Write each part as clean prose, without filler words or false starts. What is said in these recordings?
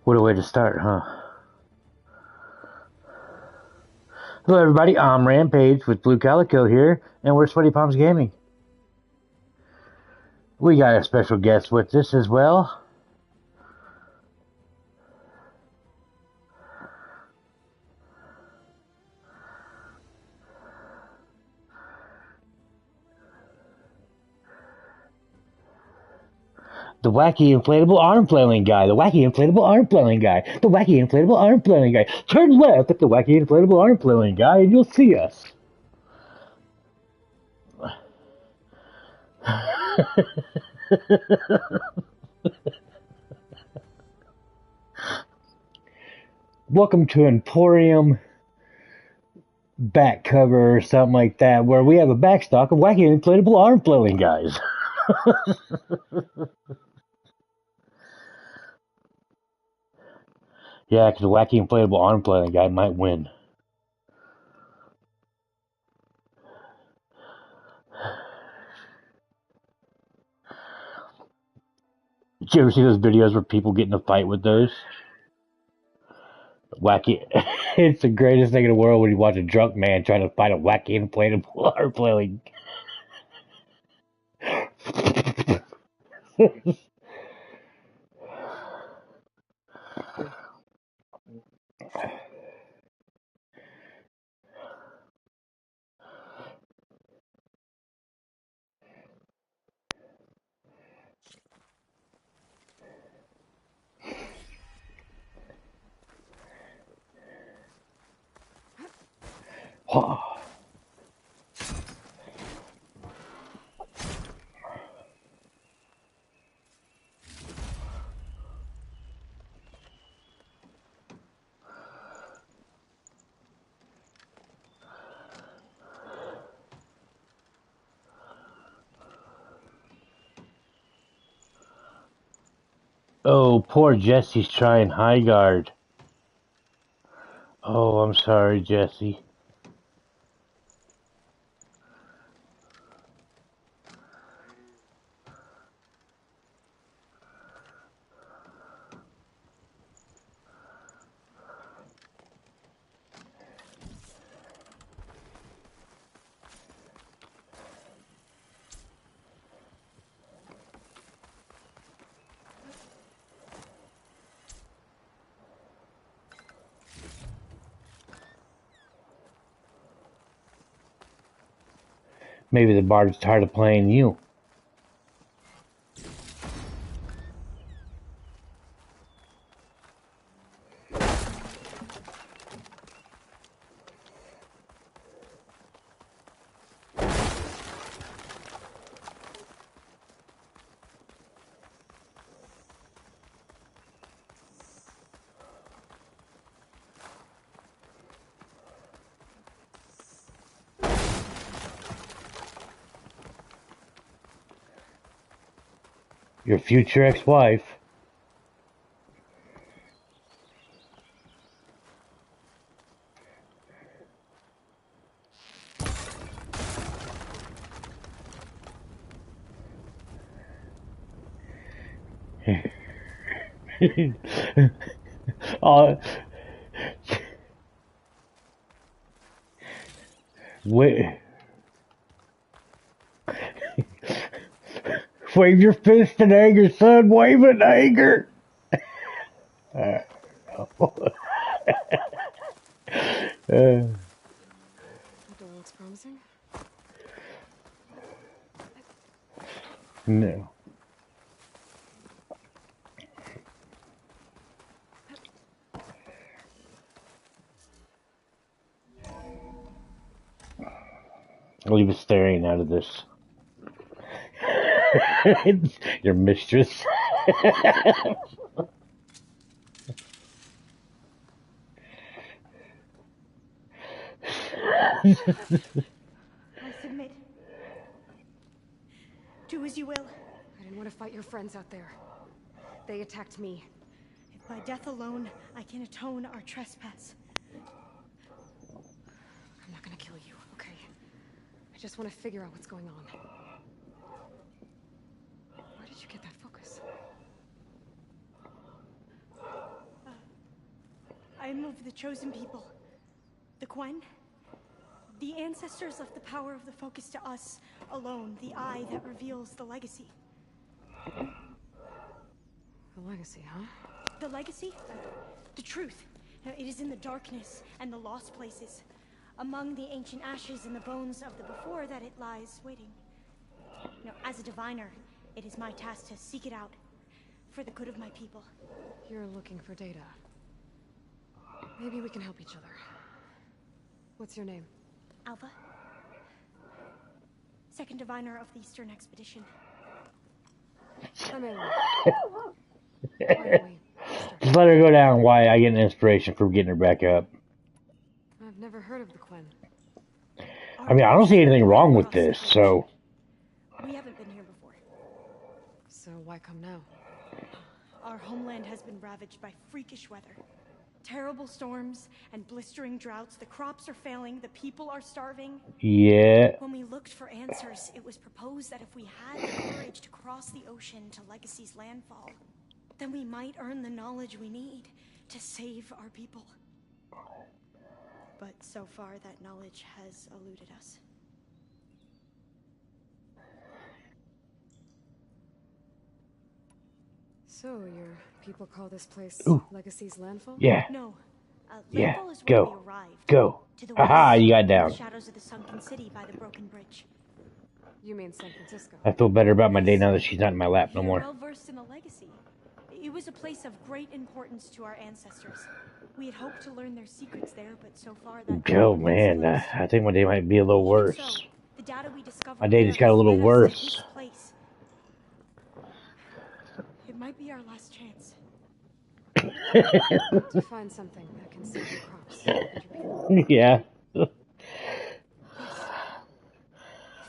What a way to start, huh? Hello, everybody. I'm Rampage with Blue Calico here, and we're Sweaty Palms Gaming. We got a special guest with us as well. The wacky inflatable arm flailing guy. The wacky inflatable arm flailing guy. The wacky inflatable arm flailing guy. Turn left at the wacky inflatable arm flailing guy, and you'll see us. Welcome to Emporium back cover or something like that, where we have a backstock of wacky inflatable arm flailing guys. Yeah, because the wacky inflatable arm flailing guy might win. Did you ever see those videos where people get in a fight with those? Wacky. It's the greatest thing in the world when you watch a drunk man trying to fight a wacky inflatable arm flailing. Oh, poor Jesse's trying high guard. Oh, I'm sorry, Jesse. Maybe the bard's tired of playing you. Your future ex-wife. uh, wait. Wave your fist in anger, son. Wave it in anger. Uh, The door looks promising. no. Leave us staring out of this. Your mistress. I submit. Do as you will. I didn't want to fight your friends out there. They attacked me. If by death alone I can atone our trespass. I'm not gonna kill you, okay? I just want to figure out what's going on. Where did you get that focus? I'm of the chosen people. The Quen. The ancestors left the power of the focus to us alone, the eye that reveals the legacy. The legacy, huh? The legacy? The truth. It is in the darkness and the lost places. Among the ancient ashes and the bones of the before that it lies waiting. As a diviner, it is my task to seek it out. For the good of my people. You're looking for data. Maybe we can help each other. What's your name? Alva. Second diviner of the Eastern Expedition. Come in. Why don't we start? Just let her go down. Why I get an inspiration from getting her back up. I've never heard of the Quen. I mean, I don't see anything wrong with this, so. We haven't been here before. So why come now? Our homeland has been ravaged by freakish weather. Terrible storms and blistering droughts. The crops are failing, the people are starving. Yeah. When we looked for answers, it was proposed that if we had the courage to cross the ocean to Legacy's landfall, then we might earn the knowledge we need to save our people. But so far, that knowledge has eluded us. So, your people call this place Legacy's landfall? Yeah. No. Yeah. Landfall is where we Go. arrived. Go. To the Aha, west, you got in the down. shadows of the sunken city by the broken bridge. You mean San Francisco? I feel better about my day now that she's not in my lap no You're more. well versed in the legacy. It was a place of great importance to our ancestors. We had hoped to learn their secrets there, but so far that Oh man, I think my day might be a little worse. So, the data we discovered My day there just got a little led us to worse. this place. It might be our last chance. To find something that can save your crops and your people. Yeah. Yes.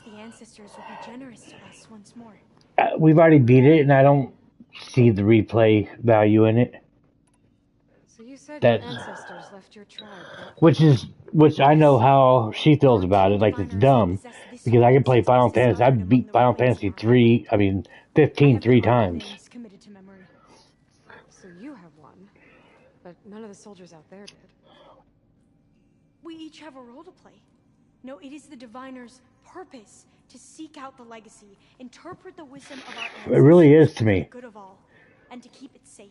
If the ancestors would be generous to us once more. We've already beat it, and I don't see the replay value in it. So you said That- your ancestors left your tribe, Which I know how she feels about it. Like, it's dumb. Because I can play Final Fantasy. I beat Final Fantasy 3, I mean, 15 3 times. Committed to memory. So you have one, but none of the soldiers out there did. We each have a role to play. No, it is the diviner's purpose to seek out the legacy, interpret the wisdom of our ancestors. It really is to for me. the good of all, and to keep it safe,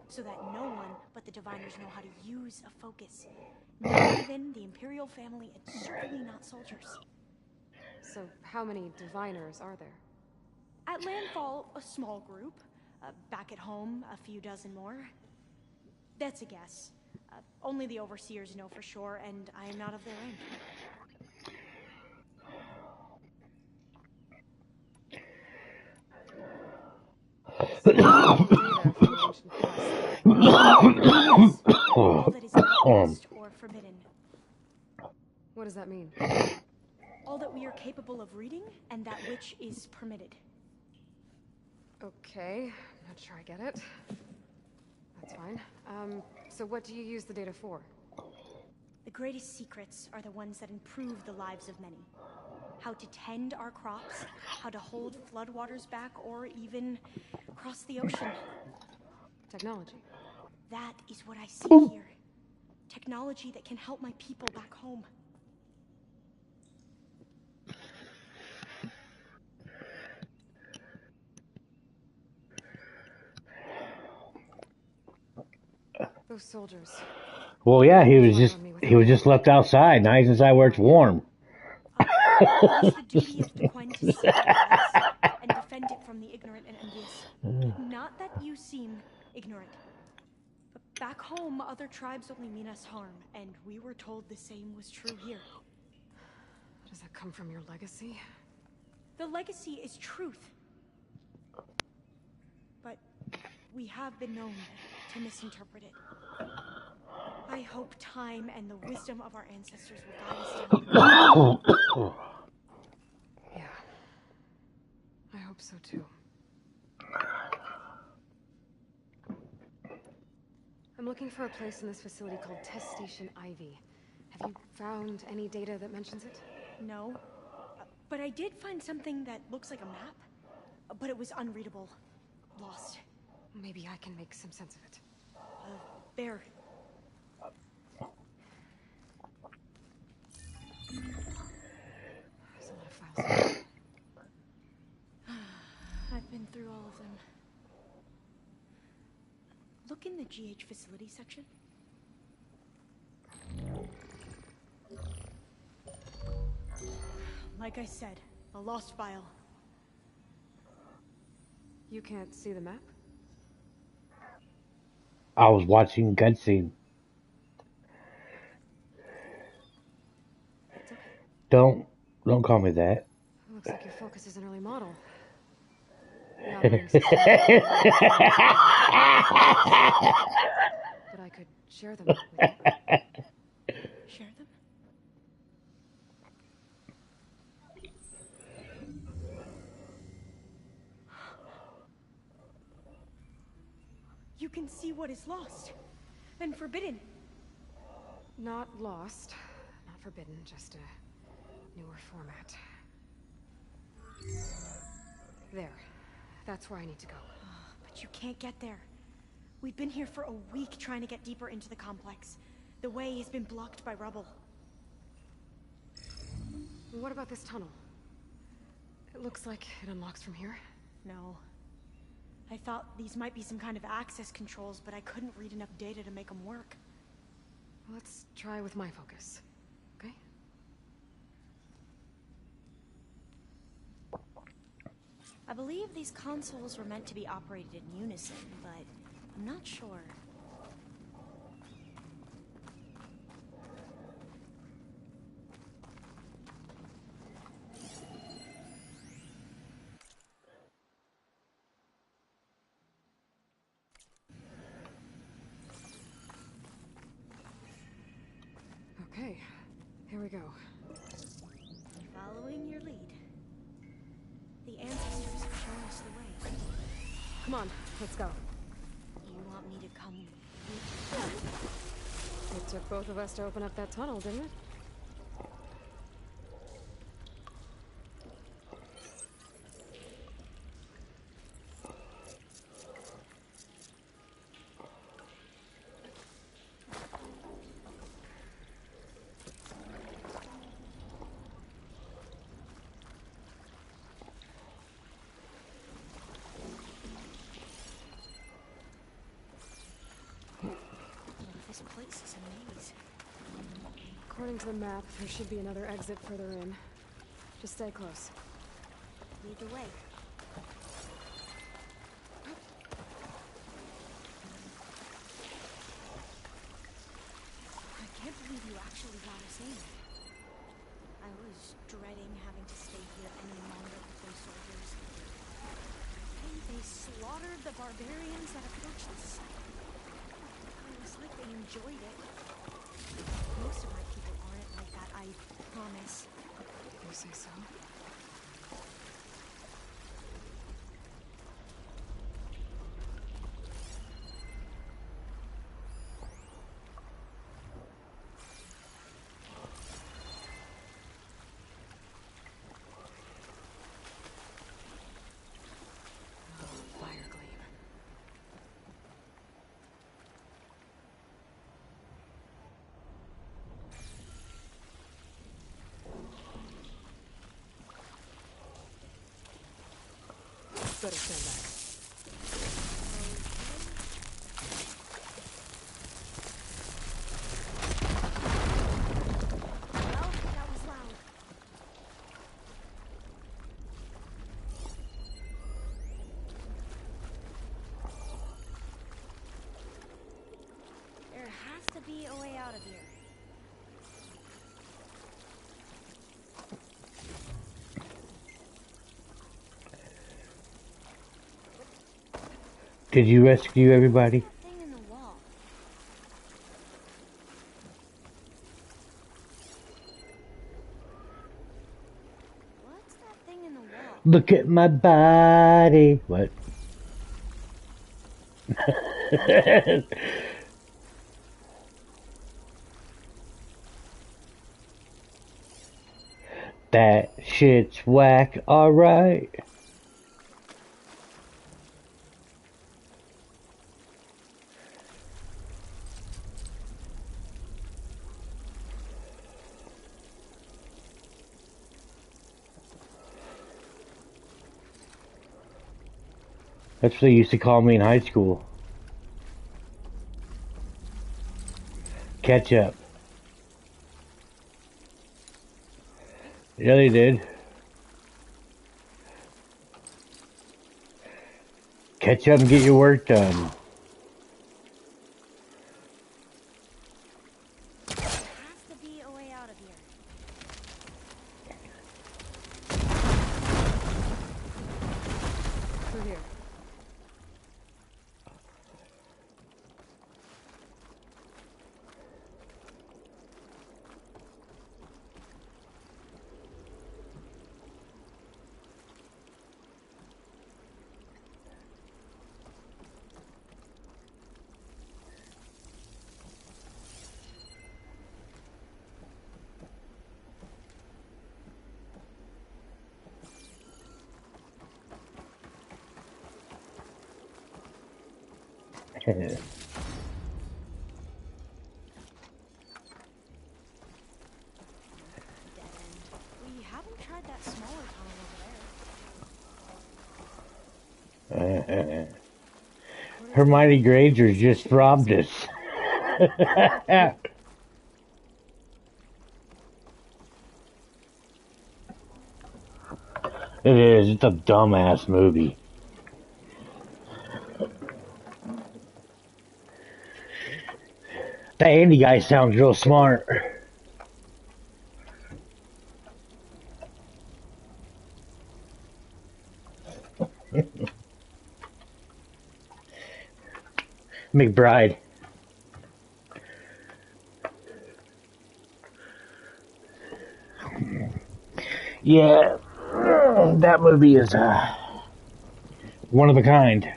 so that no one but the diviners know how to use a focus. Not even the Imperial family, and certainly not soldiers. So how many diviners are there? At landfall, a small group. Back at home, a few dozen more. That's a guess. Only the overseers know for sure, and I am not of their rank. All that is not lost or forbidden. What does that mean? All that we are capable of reading, and that which is permitted. Okay, I'm not sure I get it. That's fine. So what do you use the data for? The greatest secrets are the ones that improve the lives of many. How to tend our crops, how to hold floodwaters back, or even cross the ocean. Technology. That is what I see here. Technology that can help my people back home. Those soldiers. Well, yeah, he was just left outside. Now he's inside where it's warm. It is the duty of the Quen to seek the lies and defend it from the ignorant and envious. Not that you seem ignorant. But back home, other tribes only mean us harm, and we were told the same was true here. Does that come from your legacy? The legacy is truth. But we have been known to misinterpret it. I hope time and the wisdom of our ancestors will guide us down the path. Yeah. I hope so too. I'm looking for a place in this facility called Test Station Ivy. Have you found any data that mentions it? No. But I did find something that looks like a map. But it was unreadable. Lost. Maybe I can make some sense of it. There. There's a lot of files. I've been through all of them. Look in the GH facility section. Like I said, a lost file. You can't see the map? I was watching cutscene. It's okay. Don't call me that. Looks like your focus is an early model. The operating system. But I could share them with you. Share them? You can see what is lost and forbidden. Not lost, not forbidden, just a newer format. There. That's where I need to go. But you can't get there. We've been here for a week trying to get deeper into the complex. The way has been blocked by rubble. What about this tunnel? It looks like it unlocks from here. No. I thought these might be some kind of access controls, but I couldn't read enough data to make them work. Let's try with my focus, okay? I believe these consoles were meant to be operated in unison, but I'm not sure. Okay, here we go. Following your lead. The ancestors have shown us the way. Come on, let's go. You want me to come? It took both of us to open up that tunnel, didn't it? This place is a maze. According to the map, there should be another exit further in. Just stay close. Lead the way. I can't believe you actually got us in. I was dreading having to stay here any longer with those soldiers. And they slaughtered the barbarians that approached the site. It was like they enjoyed it. Most of my people aren't like that, I promise. You say so? Fire gleam. Better stand back. Well, that was loud. There has to be a way out of here. Did you rescue everybody? That thing in the wall. What's that thing in the wall? Look at my body. What? That shit's whack, alright. That's what they used to call me in high school. Ketchup. Yeah, they did. Catch up and get your work done. There has to be a way out of here. Through here. Dead end. We haven't tried that smaller tunnel over there. Hermione Granger just robbed us. It is. It's a dumbass movie. That Andy guy sounds real smart. McBride. Yeah, that movie is one of a kind.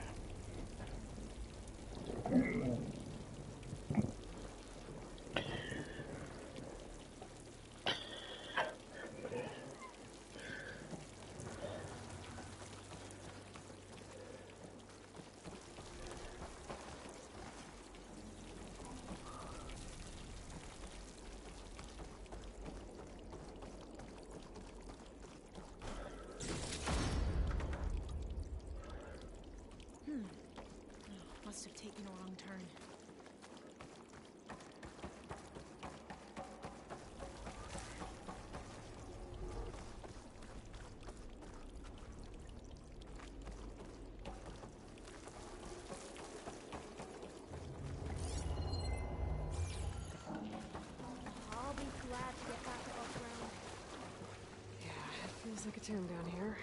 Must have taken a wrong turn. I'll be glad to get back above ground. Yeah, it feels like a tomb down here.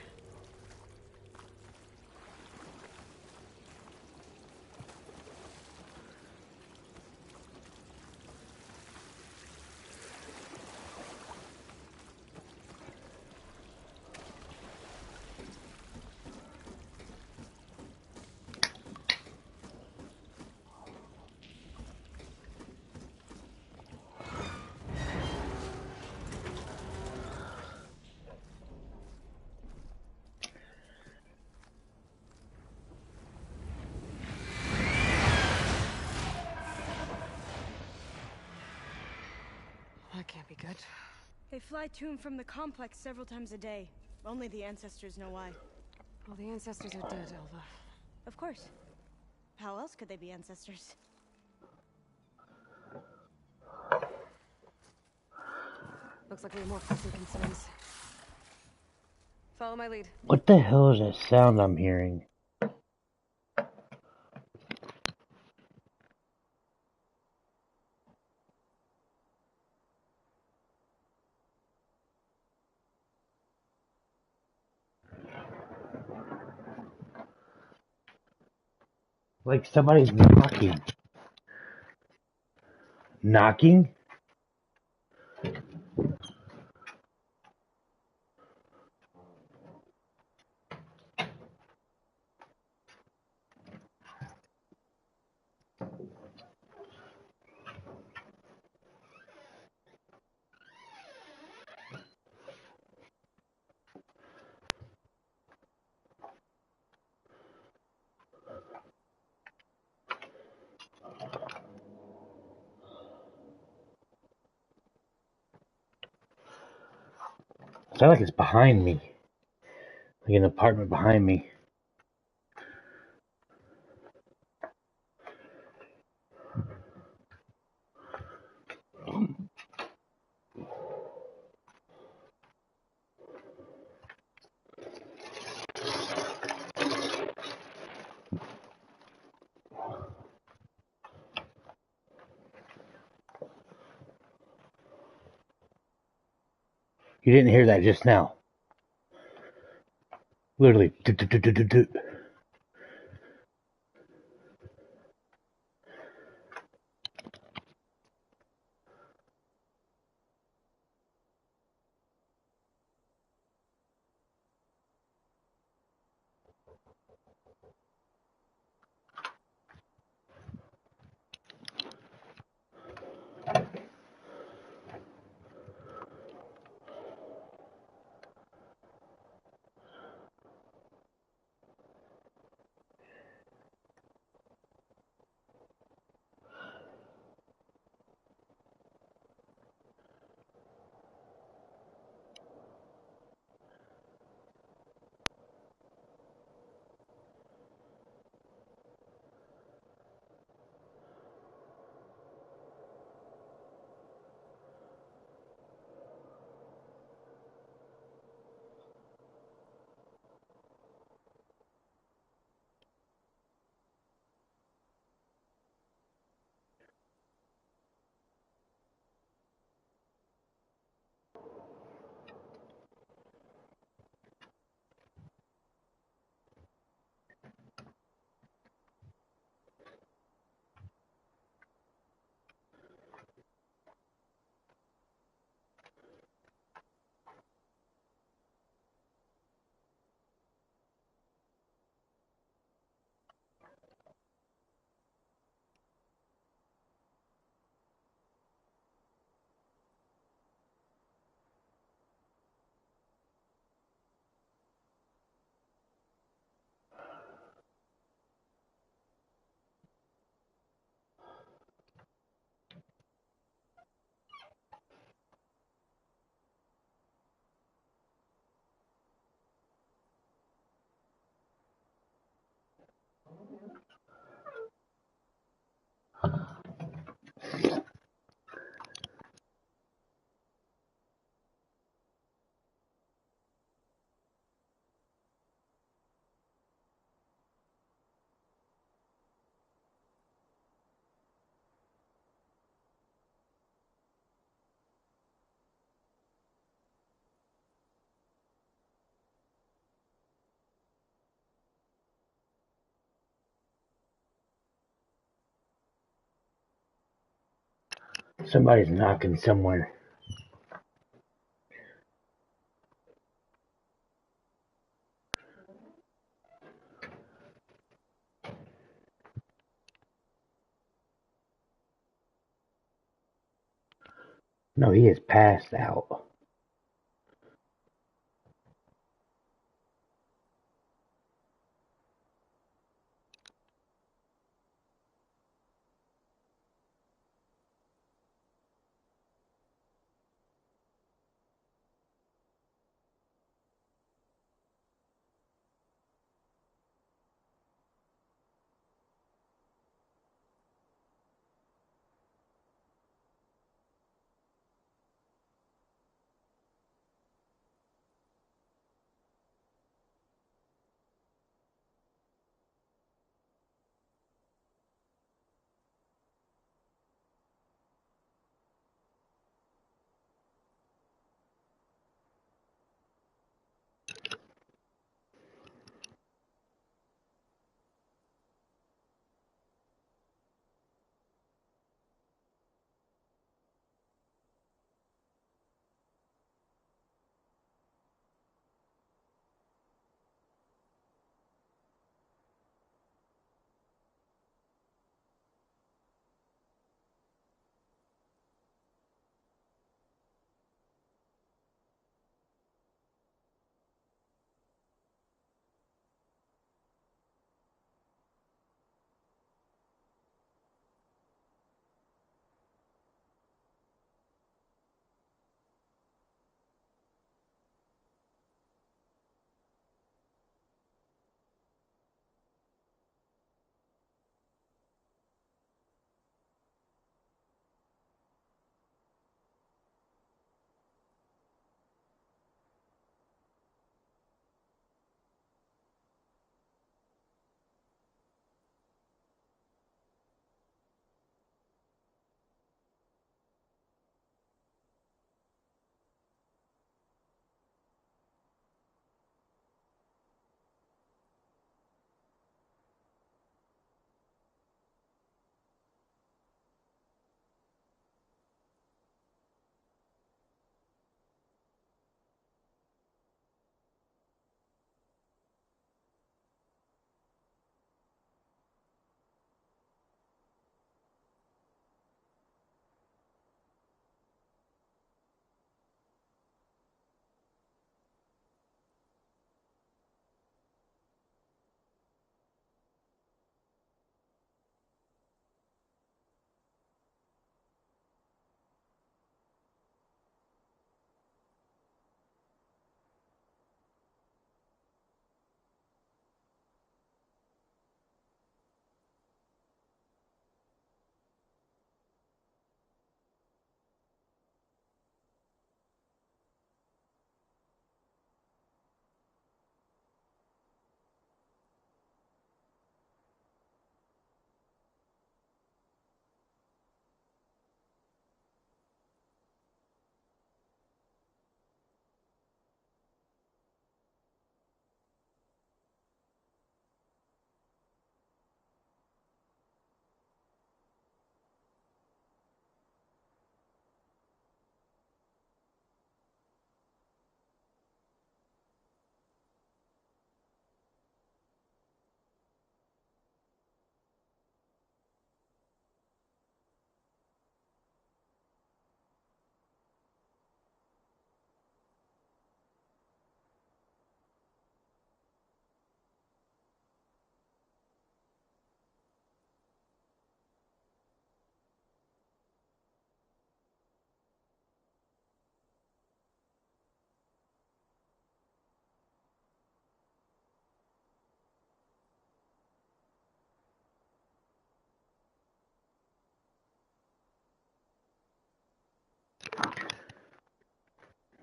That can't be good. They fly to and from the complex several times a day. Only the ancestors know why. Well, the ancestors are dead, Elva. Of course. How else could they be ancestors? Looks like we have more pressing concerns. Follow my lead. What the hell is that sound I'm hearing? Like somebody's knocking. Knocking? Sound like it's behind me. Like an apartment behind me. You didn't hear that just now. Literally. Do, do, do, do, do, do. Somebody's knocking somewhere. No, he is passed out.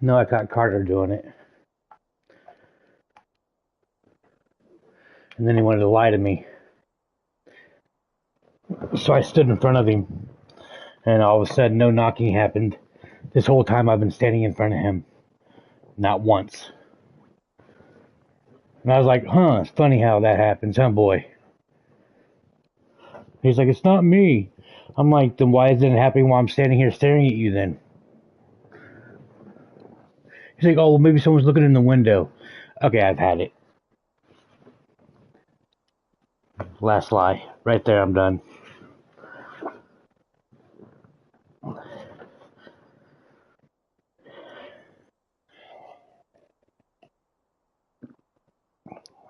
No, I caught Carter doing it. And then he wanted to lie to me. So I stood in front of him. And all of a sudden, no knocking happened. This whole time I've been standing in front of him. Not once. And I was like, huh, it's funny how that happens, huh, boy? He's like, it's not me. I'm like, then why isn't it happening while I'm standing here staring at you then? He's like, oh, well, maybe someone's looking in the window. Okay, I've had it. Last lie. Right there, I'm done.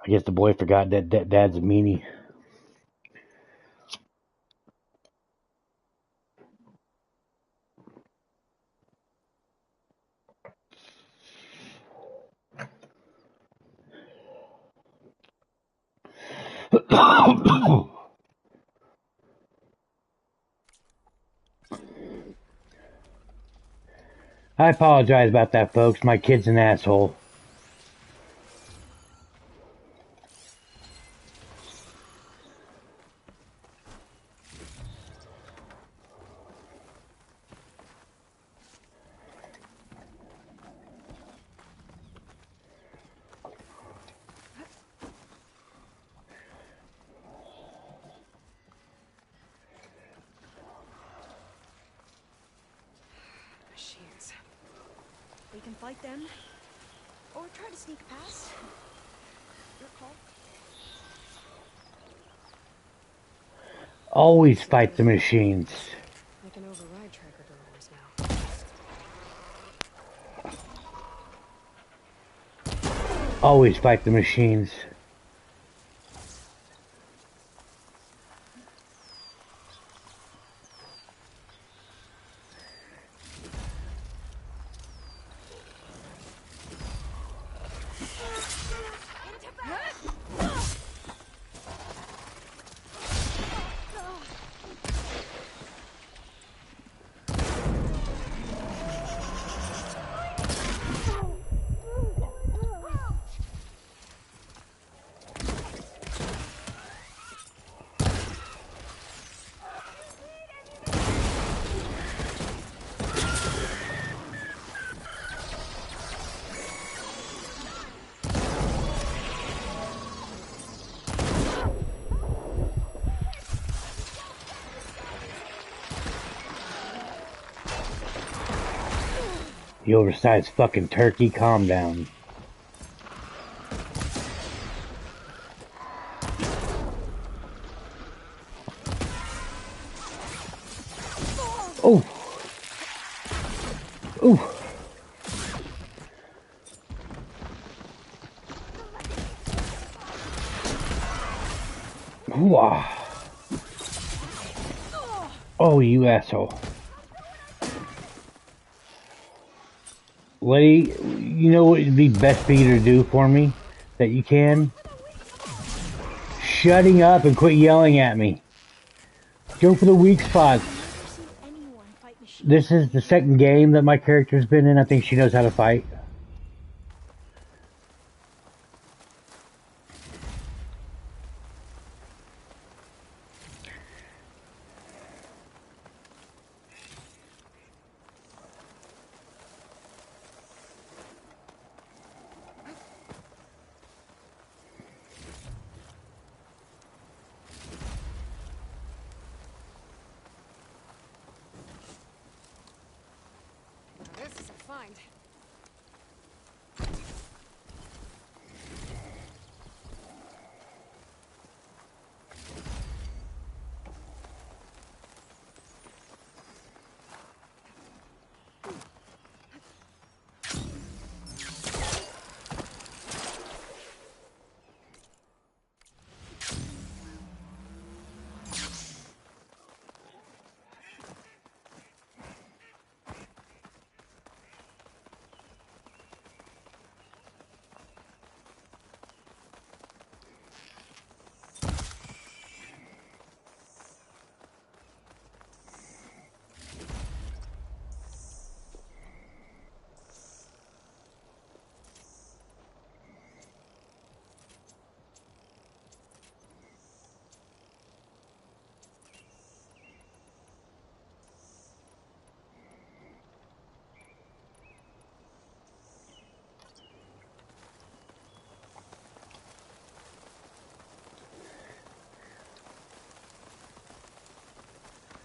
I guess the boy forgot that Dad's a meanie. I apologize about that, folks. My kid's an asshole. Machines. We can fight them, or try to sneak past. Your call. Always fight the machines. I can override tracker doors now. Always fight the machines. You oversized fucking turkey, calm down. Oh! Oh! Wow. Oh, you asshole. Lady, you know what would be best for you to do for me? That you can? Shutting up and quit yelling at me. Go for the weak spots. This is the second game that my character's been in. I think she knows how to fight. This is a find.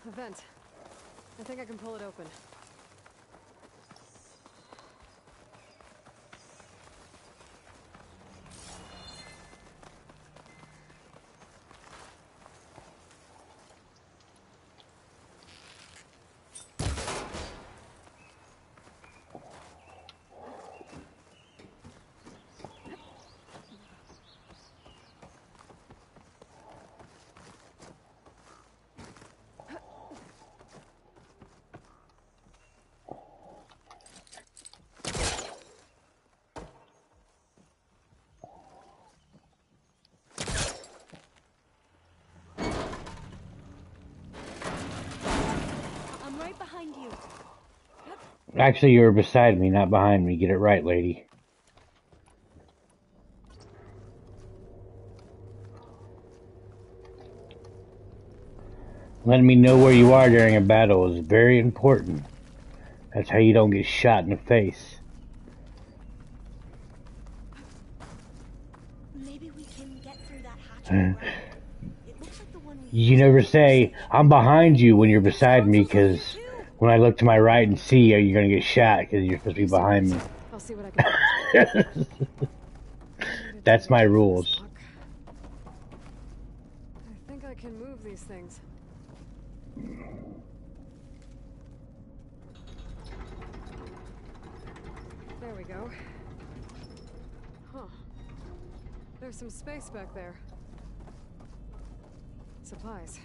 A vent. I think I can pull it open. I'm right behind you. Actually, you were beside me, not behind me. Get it right, lady. Letting me know where you are during a battle is very important. That's how you don't get shot in the face. Maybe we can get through that hatch on the ground. It looks like the one we You never say, I'm behind you when you're beside me, because when I look to my right and see you, you're going to get shot because you're supposed to be behind me. I'll see what I can find. That's my rules. I think I can move these things. There we go. Huh. There's some space back there. Supplies.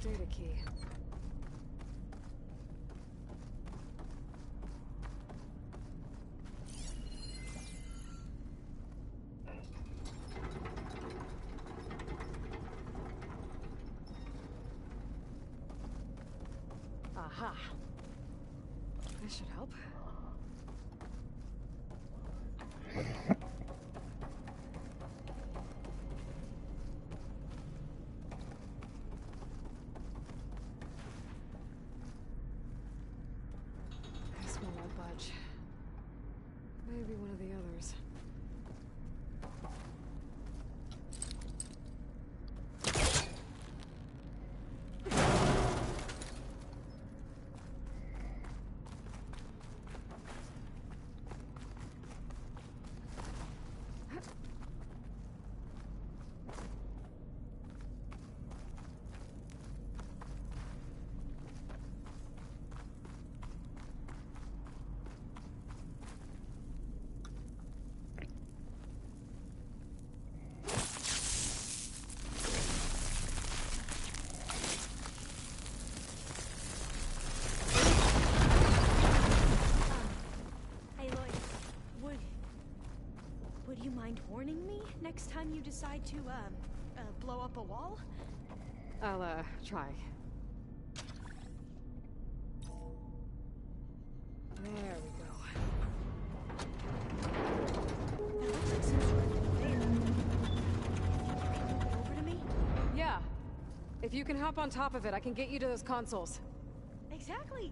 Data key. Aha. This should help. This one won't budge. Maybe one of the others. Would you mind warning me next time you decide to, blow up a wall? I'll, try. There we go. That looks like some sort of conveyor. Over to me? Yeah. If you can hop on top of it, I can get you to those consoles. Exactly.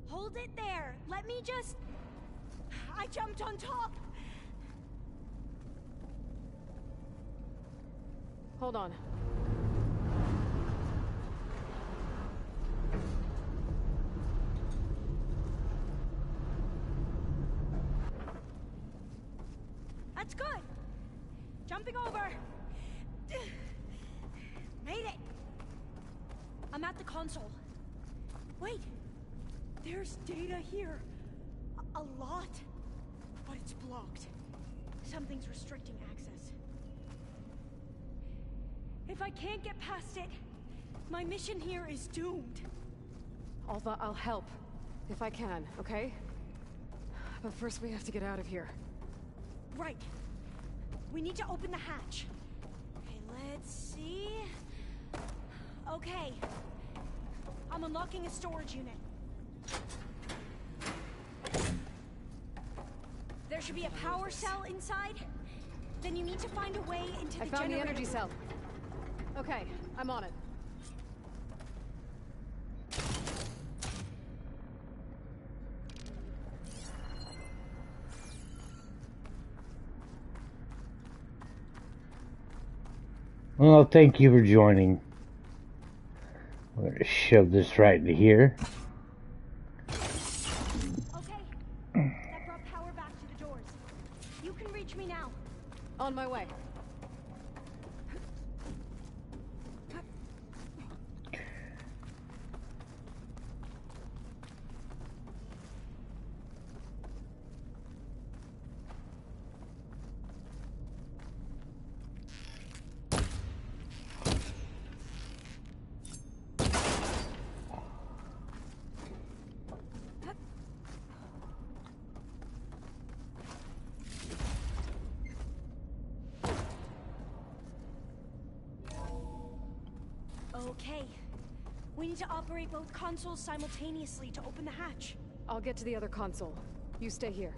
Hold it there. Let me just... I jumped on top. Hold on. That's good. Jumping over. Made it. I'm at the console. Wait. There's data here. A lot. But it's blocked. Something's restricting access. If I can't get past it, my mission here is doomed. Alva, I'll help. If I can, okay? But first we have to get out of here. Right. We need to open the hatch. Okay, let's see. Okay. I'm unlocking a storage unit. There should be a power cell inside, Then you need to find a way into the I found the generator. energy cell. Okay, I'm on it. Well, thank you for joining. We're going to shove this right into here. Okay, that brought power back to the doors. You can reach me now. On my way. Okay. We need to operate both consoles simultaneously to open the hatch. I'll get to the other console. You stay here.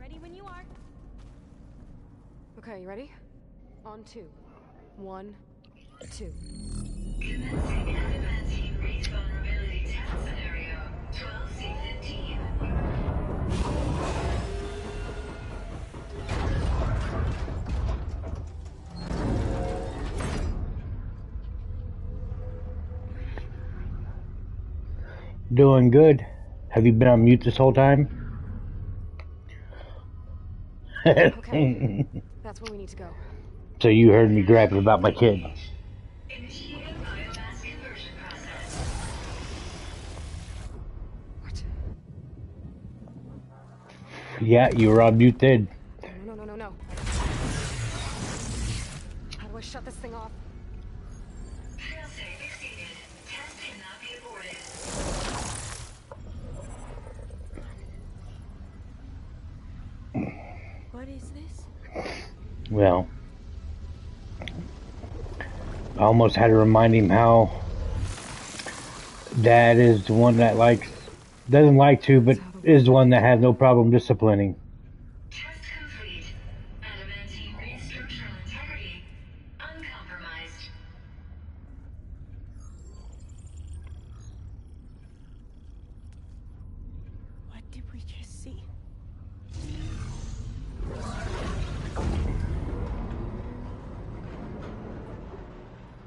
Ready when you are. Okay, you ready? On 2. 1, 2. Commencing adamantine race vulnerability test scenario 12C15. Doing good. Have you been on mute this whole time? Okay, that's where we need to go. So you heard me griping about my kid. Initiating biomass conversion process. What? Yeah, you were on mute then. No. How do I shut this thing off? Failsafe exceeded. Test cannot be aborted. What is this? Well, I almost had to remind him how Dad is the one that doesn't like to, but is the one that has no problem disciplining. Test complete. Adamantine reed structural integrity uncompromised. What did we just see?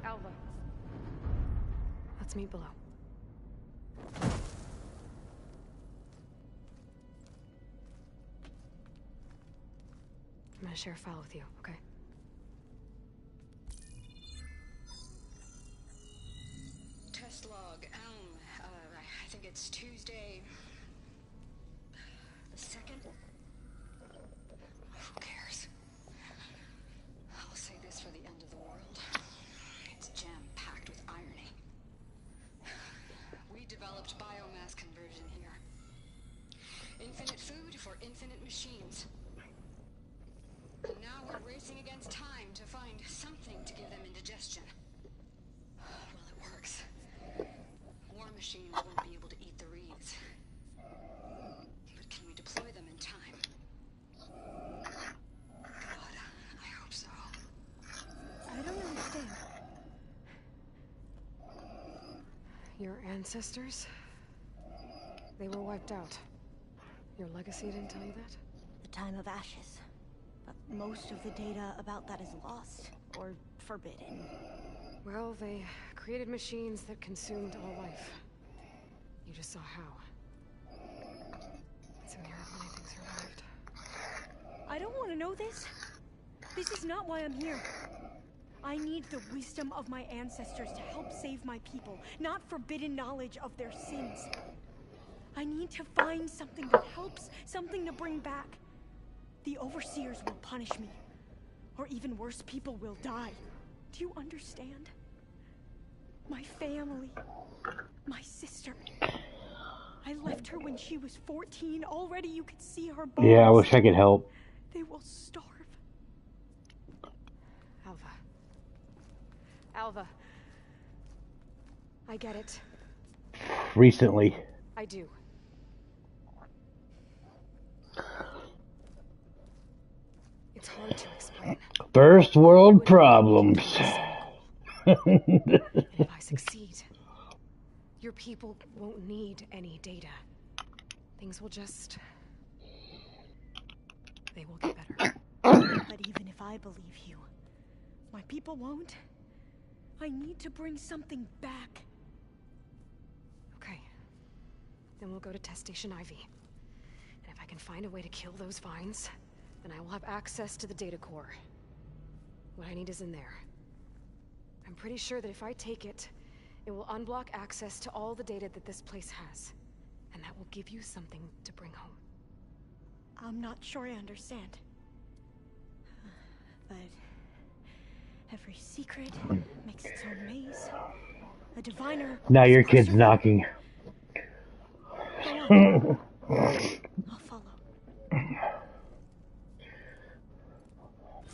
Alva. Let's meet below. I'm gonna share a file with you, okay? Test log, Elm. I think it's Tuesday the 2nd. Who cares? I'll say this for the end of the world. It's jam-packed with irony. We developed biomass conversion here. Infinite food for infinite machines. And now we're racing against time to find something to give them indigestion. Well, it works. War machines won't be able to eat the reeds. But can we deploy them in time? God, I hope so. I don't understand. Your ancestors? They were wiped out. Your legacy didn't tell you that? The time of ashes. But most of the data about that is lost or forbidden. Well, they created machines that consumed all life. You just saw how. It's a miracle anything survived. I don't want to know this. This is not why I'm here. I need the wisdom of my ancestors to help save my people, not forbidden knowledge of their sins. I need to find something that helps, something to bring back. The overseers will punish me. Or even worse, people will die. Do you understand? My family. My sister. I left her when she was 14. Already you could see her bones. Yeah, I wish I could help. They will starve. Alva, Alva. I get it. Recently. I do. It's hard to explain. First world problems. And if I succeed, your people won't need any data. Things will just... they will get better. But even if I believe you, my people won't. I need to bring something back. Okay. Then we'll go to Test Station Ivy. And if I can find a way to kill those vines, then I will have access to the data core. What I need is in there. I'm pretty sure that if I take it, it will unblock access to all the data that this place has. And that will give you something to bring home. I'm not sure I understand. But every secret makes its own maze. A diviner... Now your kid's knocking. Go on. I'll follow.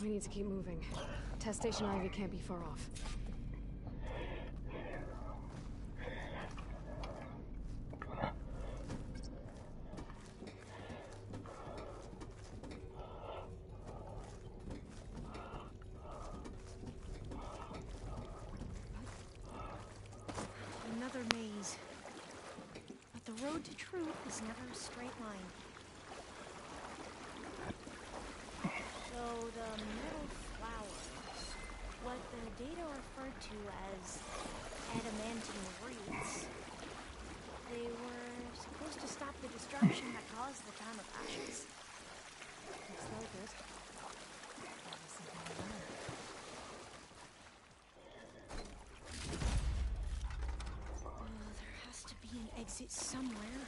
We need to keep moving. Test Station Ivy can't be far off. Another maze. But the road to truth is never a straight line. So the metal flowers, what the data referred to as adamantine reeds, they were supposed to stop the destruction that caused the time of ashes. Looks like it. Maybe something to learn. There has to be an exit somewhere.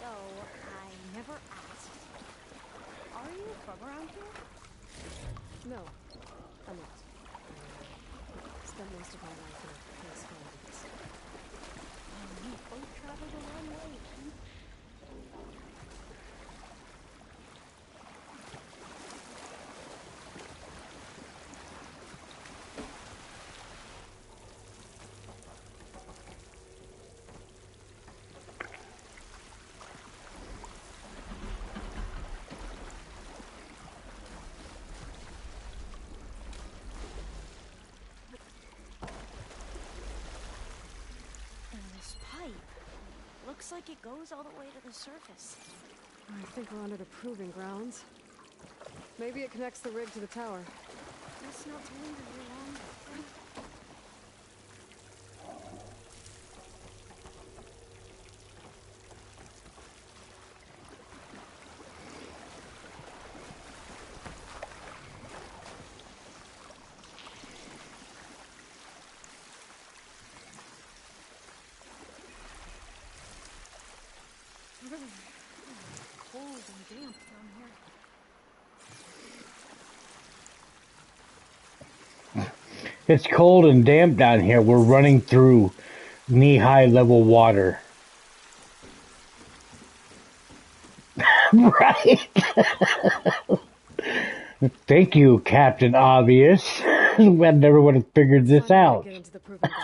So, I never asked. Are you from around here? No, I'm not. I spent most of my life in a place called this. We both traveled a long way. This pipe looks like it goes all the way to the surface. I think we're under the proving grounds. Maybe it connects the rig to the tower. Let's not linger here long. Cold and damp down here. It's cold and damp down here. We're running through knee-high level water. Right. Thank you, Captain Obvious. I never would have figured this Find a way to out. get into the proving ground.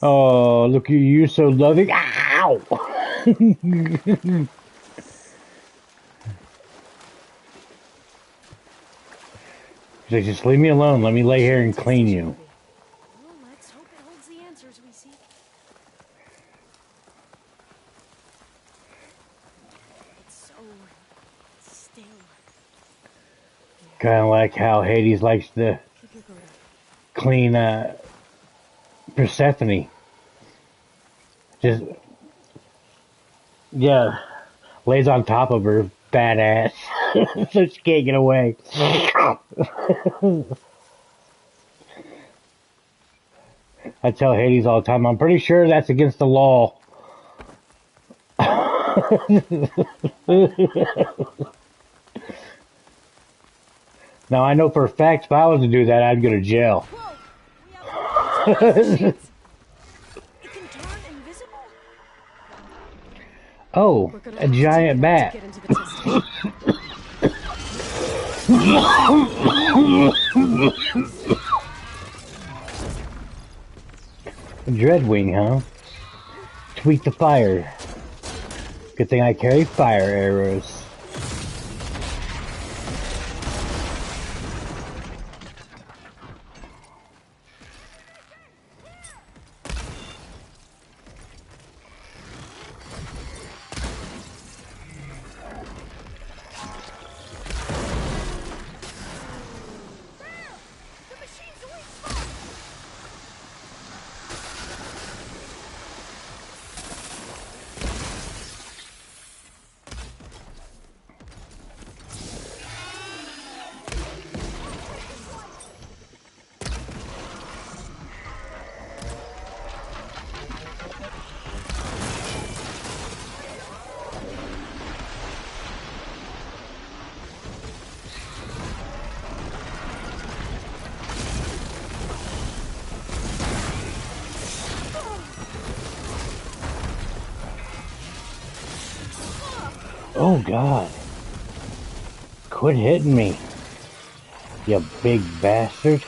Oh, look at you, so loving. Ow! She's like, just leave me alone. Let me lay here and clean you. Well, let's hope it holds the answers we seek. It's so still. Kind of like how Hades likes to Keep your guard up. clean Persephone. Just Yeah, lays on top of her, badass, so she can't get away. I tell Hades all the time, I'm pretty sure that's against the law. Now I know for a fact if I was to do that, I'd go to jail. Whoa! We have machines. It can turn invisible? Oh, We're gonna a have to take it giant out bat. to get into the test station. A Dreadwing, huh? Tweak the fire. Good thing I carry fire arrows. The machine's a weak spot! Oh God. Quit hitting me, you big bastard.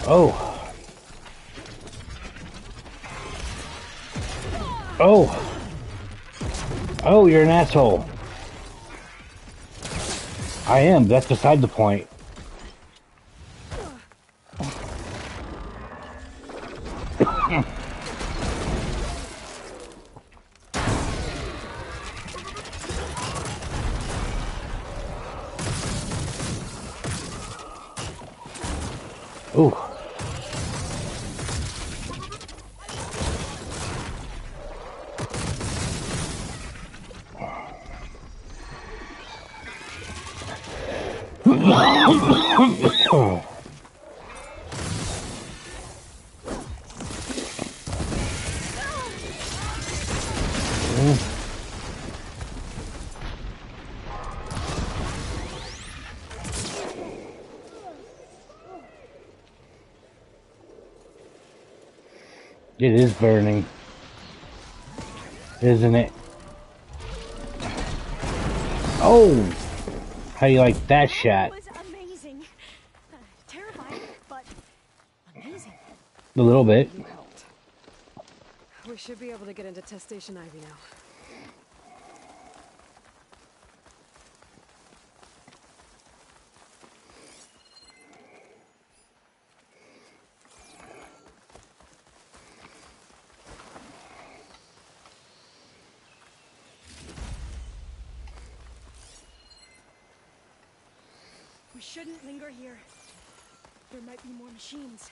Oh. Oh. Oh, you're an asshole. I am. That's beside the point. Ooh. It is burning, isn't it? Oh! How do you like that shot? That was amazing. Terrifying, but amazing. A little bit. We should be able to get into Test Station Ivy now. We shouldn't linger here. There might be more machines.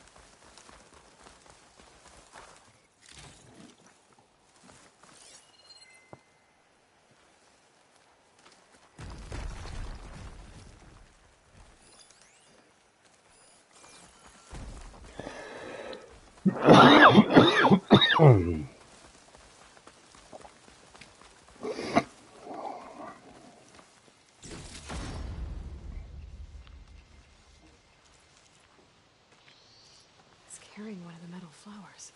carrying one of the metal flowers.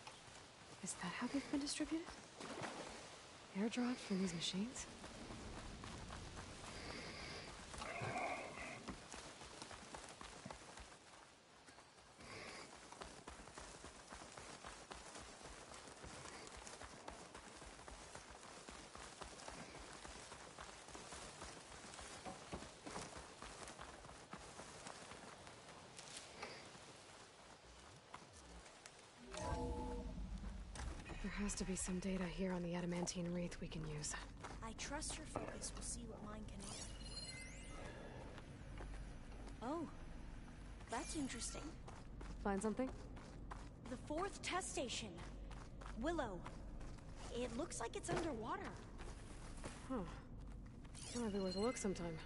Is that how they've been distributed? Airdropped from these machines? There has to be some data here on the adamantine wreath we can use. I trust your focus will see what mine can aid. Oh, that's interesting. Find something? The fourth test station. Willow. It looks like it's underwater. Huh. That might be worth a look sometime.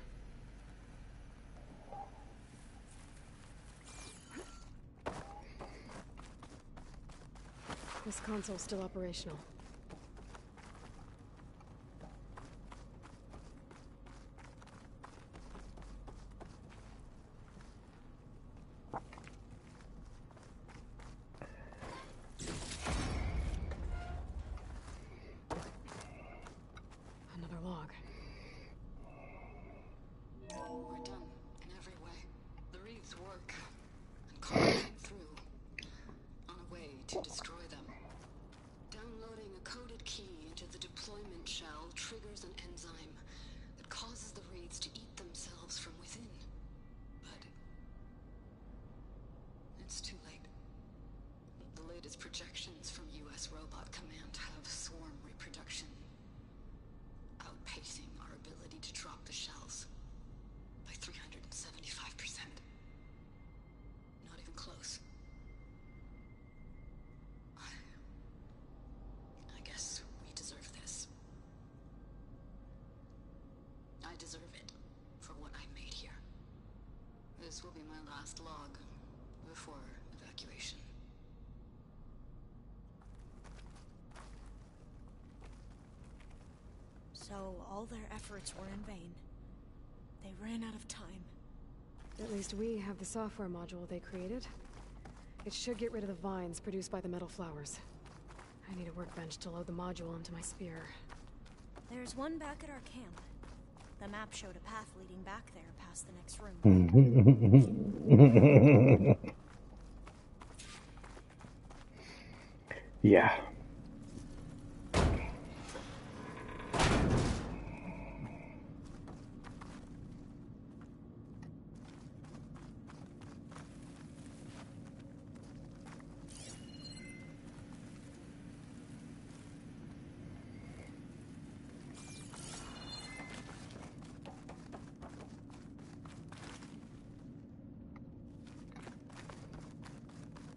This console's still operational. Another log. We're done in every way. The wreaths work, and Connor came through on a way to destroy them. Downloading a coded key into the deployment shell triggers an enzyme that causes the wreaths to eat themselves from within. But it's too late. The latest projections from U.S. Robot Command have swarm reproduction outpacing our ability to drop the shells by 375%. Not even close. I guess we deserve this. I deserve it for what I made here. This will be my last log before evacuation. So all their efforts were in vain. They ran out of time. At least we have the software module they created. It should get rid of the vines produced by the metal flowers. I need a workbench to load the module into my spear. There's one back at our camp. The map showed a path leading back there past the next room. Yeah.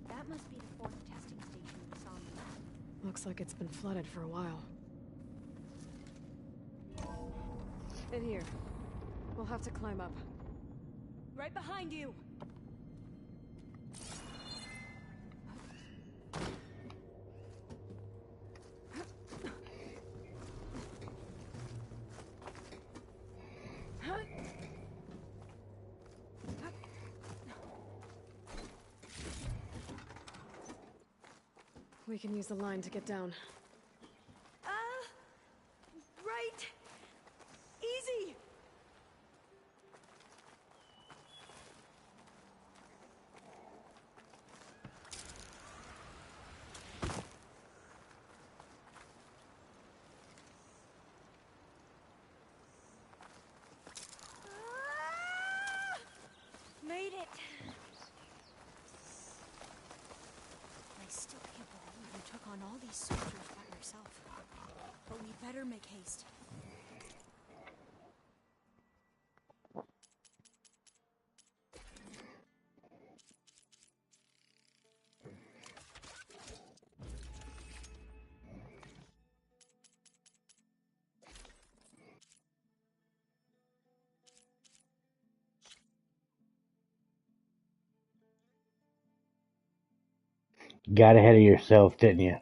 That must be the fourth testing station we saw on the map. Looks like it's been flooded for a while. In here. We'll have to climb up. Right behind you! We can use the line to get down. Right! Easy! Made it! I still can't believe you took on all these soldiers by yourself. But we better make haste. Got ahead of yourself, didn't you?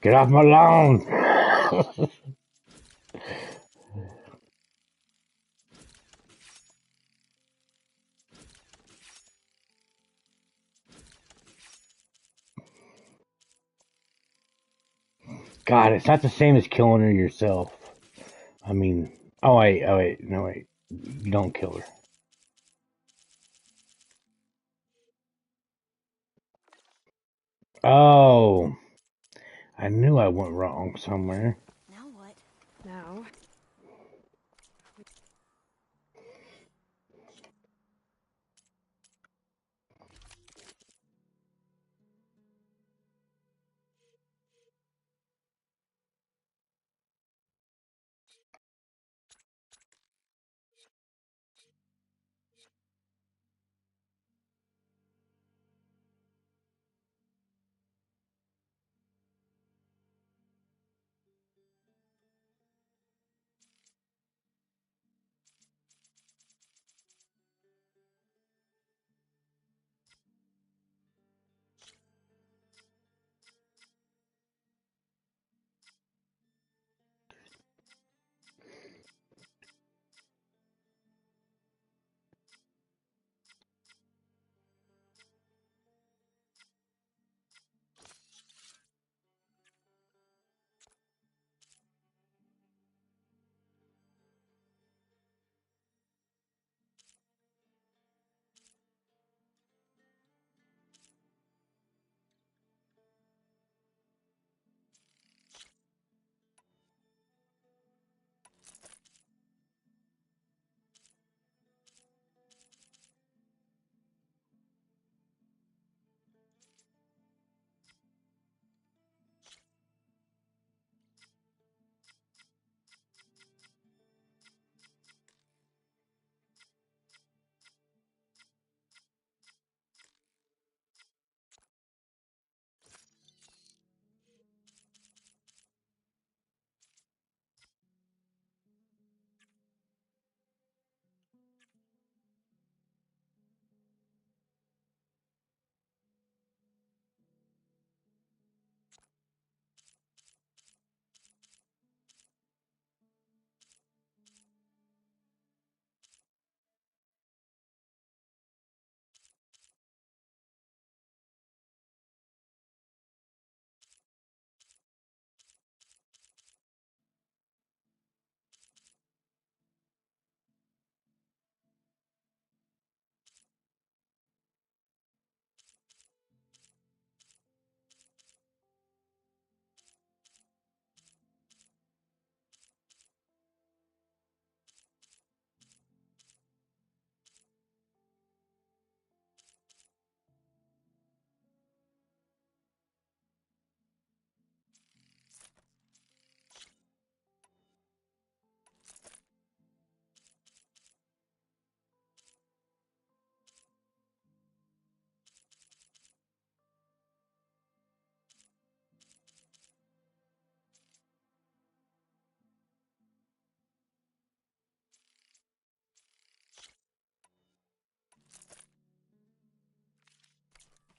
Get off my lawn! God, it's not the same as killing her yourself. I mean, oh wait, no wait, you don't kill her. Oh, I knew I went wrong somewhere. Now what? Now,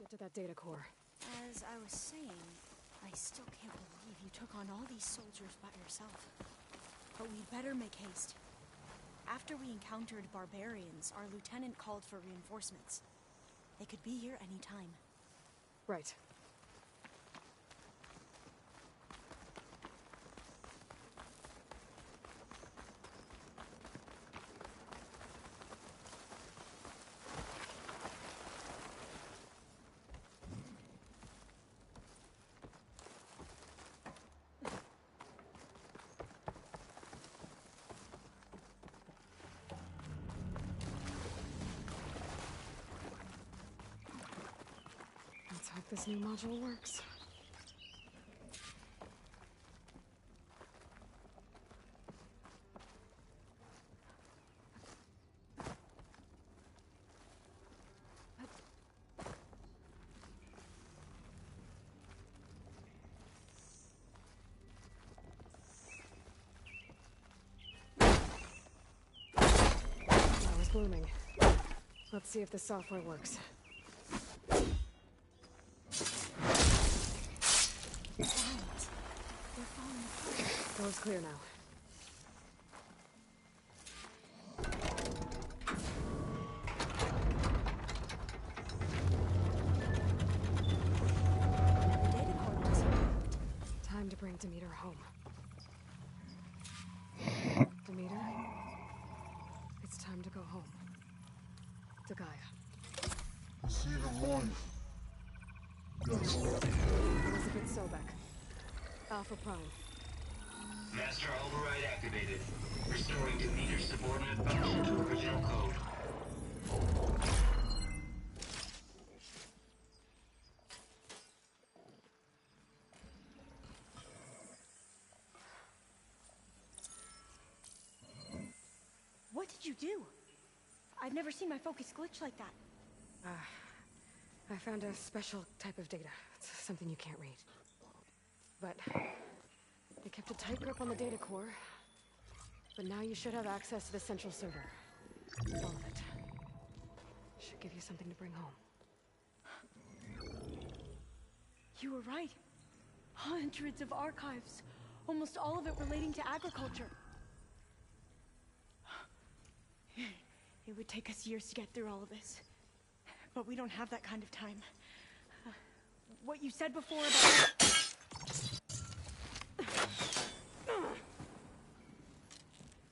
get to that data core. As I was saying, I still can't believe you took on all these soldiers by yourself. But we'd better make haste. After we encountered barbarians, our lieutenant called for reinforcements. They could be here any time. Right. Let's hope this new module works. Power's blooming. Let's see if the software works. Vines. They're falling apart. Door's clear now. The data core looks intact. Time to bring Demeter home. Demeter, it's time to go home. To Gaia. I see the one. Yes. Elizabeth Sobek. Alpha Prime. Master override activated. Restoring Demeter's subordinate function to original code. What did you do? I've never seen my focus glitch like that. I found a special type of data. It's something you can't read. But they kept a tight grip on the data core. But now you should have access to the central server. All of it. Should give you something to bring home. You were right. Hundreds of archives. Almost all of it relating to agriculture. It would take us years to get through all of this. But we don't have that kind of time. What you said before about...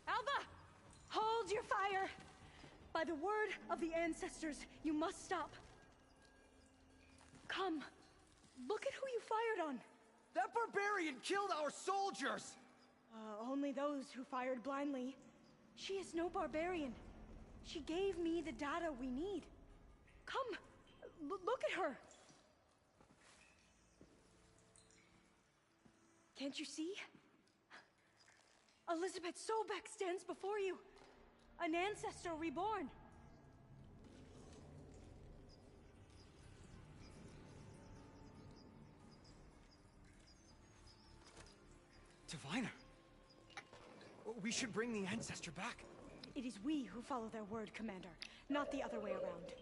Alva! Hold your fire! By the word of the ancestors, you must stop. Come. Look at who you fired on. That barbarian killed our soldiers! Only those who fired blindly. She is no barbarian. She gave me the data we need. Come, look at her. Can't you see? Elizabeth Sobek stands before you. An ancestor reborn. Diviner. We should bring the ancestor back. It is we who follow their word, Commander, not the other way around.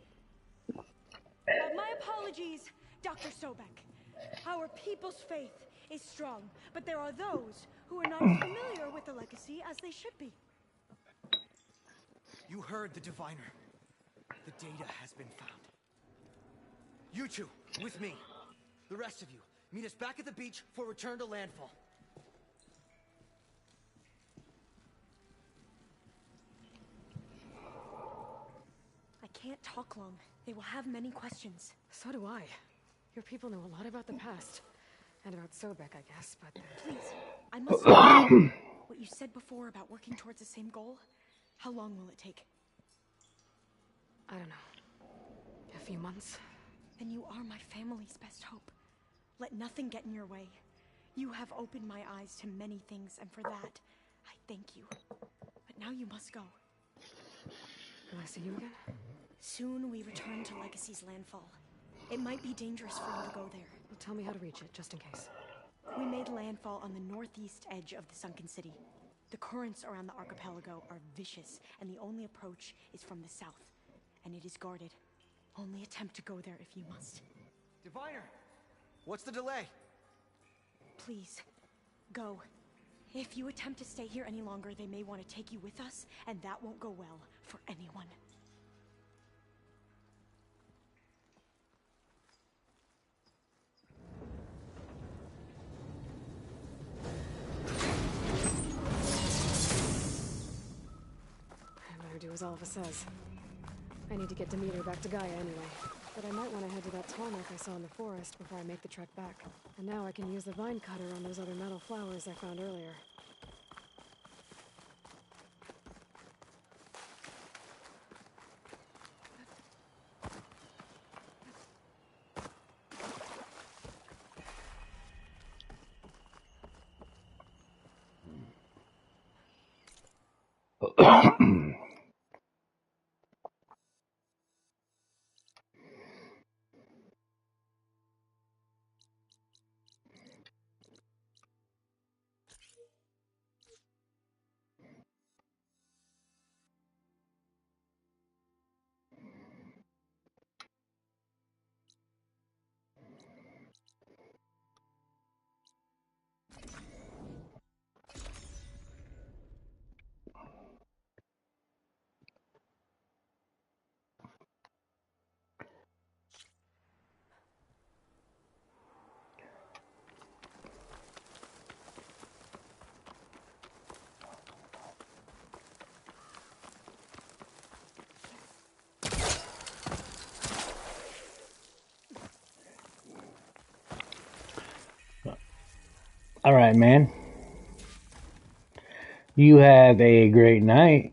My apologies, Dr. Sobek. Our people's faith is strong, but there are those who are not as familiar with the legacy as they should be. You heard the diviner. The data has been found. You two, with me. The rest of you, meet us back at the beach for return to landfall. I can't talk long. They will have many questions. So do I. Your people know a lot about the past. And about Sobek, I guess, but... Please, I must know what you said before about working towards the same goal. How long will it take? I don't know. A few months? Then you are my family's best hope. Let nothing get in your way. You have opened my eyes to many things, and for that, I thank you. But now you must go. Will I see you again? Soon we return to Legacy's landfall. It might be dangerous for you to go there. Well, tell me how to reach it, just in case. We made landfall on the northeast edge of the sunken city. The currents around the archipelago are vicious, and the only approach is from the south. And it is guarded. Only attempt to go there if you must. Diviner! What's the delay? Please, go. If you attempt to stay here any longer, they may want to take you with us, and that won't go well for anyone. I better do as Alva says. I need to get Demeter back to Gaia anyway. But I might want to head to that tarmac I saw in the forest before I make the trek back. And now I can use the vine cutter on those other metal flowers I found earlier. All right, man. You have a great night.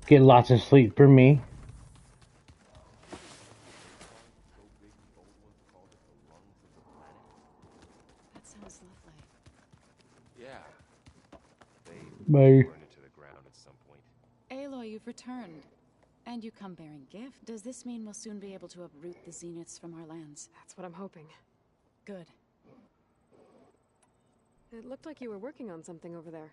Get lots of sleep for me. That sounds lovely. Yeah. They Bye. burn into the ground at some point. Aloy, you've returned. And you come bearing gift. Does this mean we'll soon be able to uproot the Zeniths from our lands? That's what I'm hoping. Good. It looked like you were working on something over there.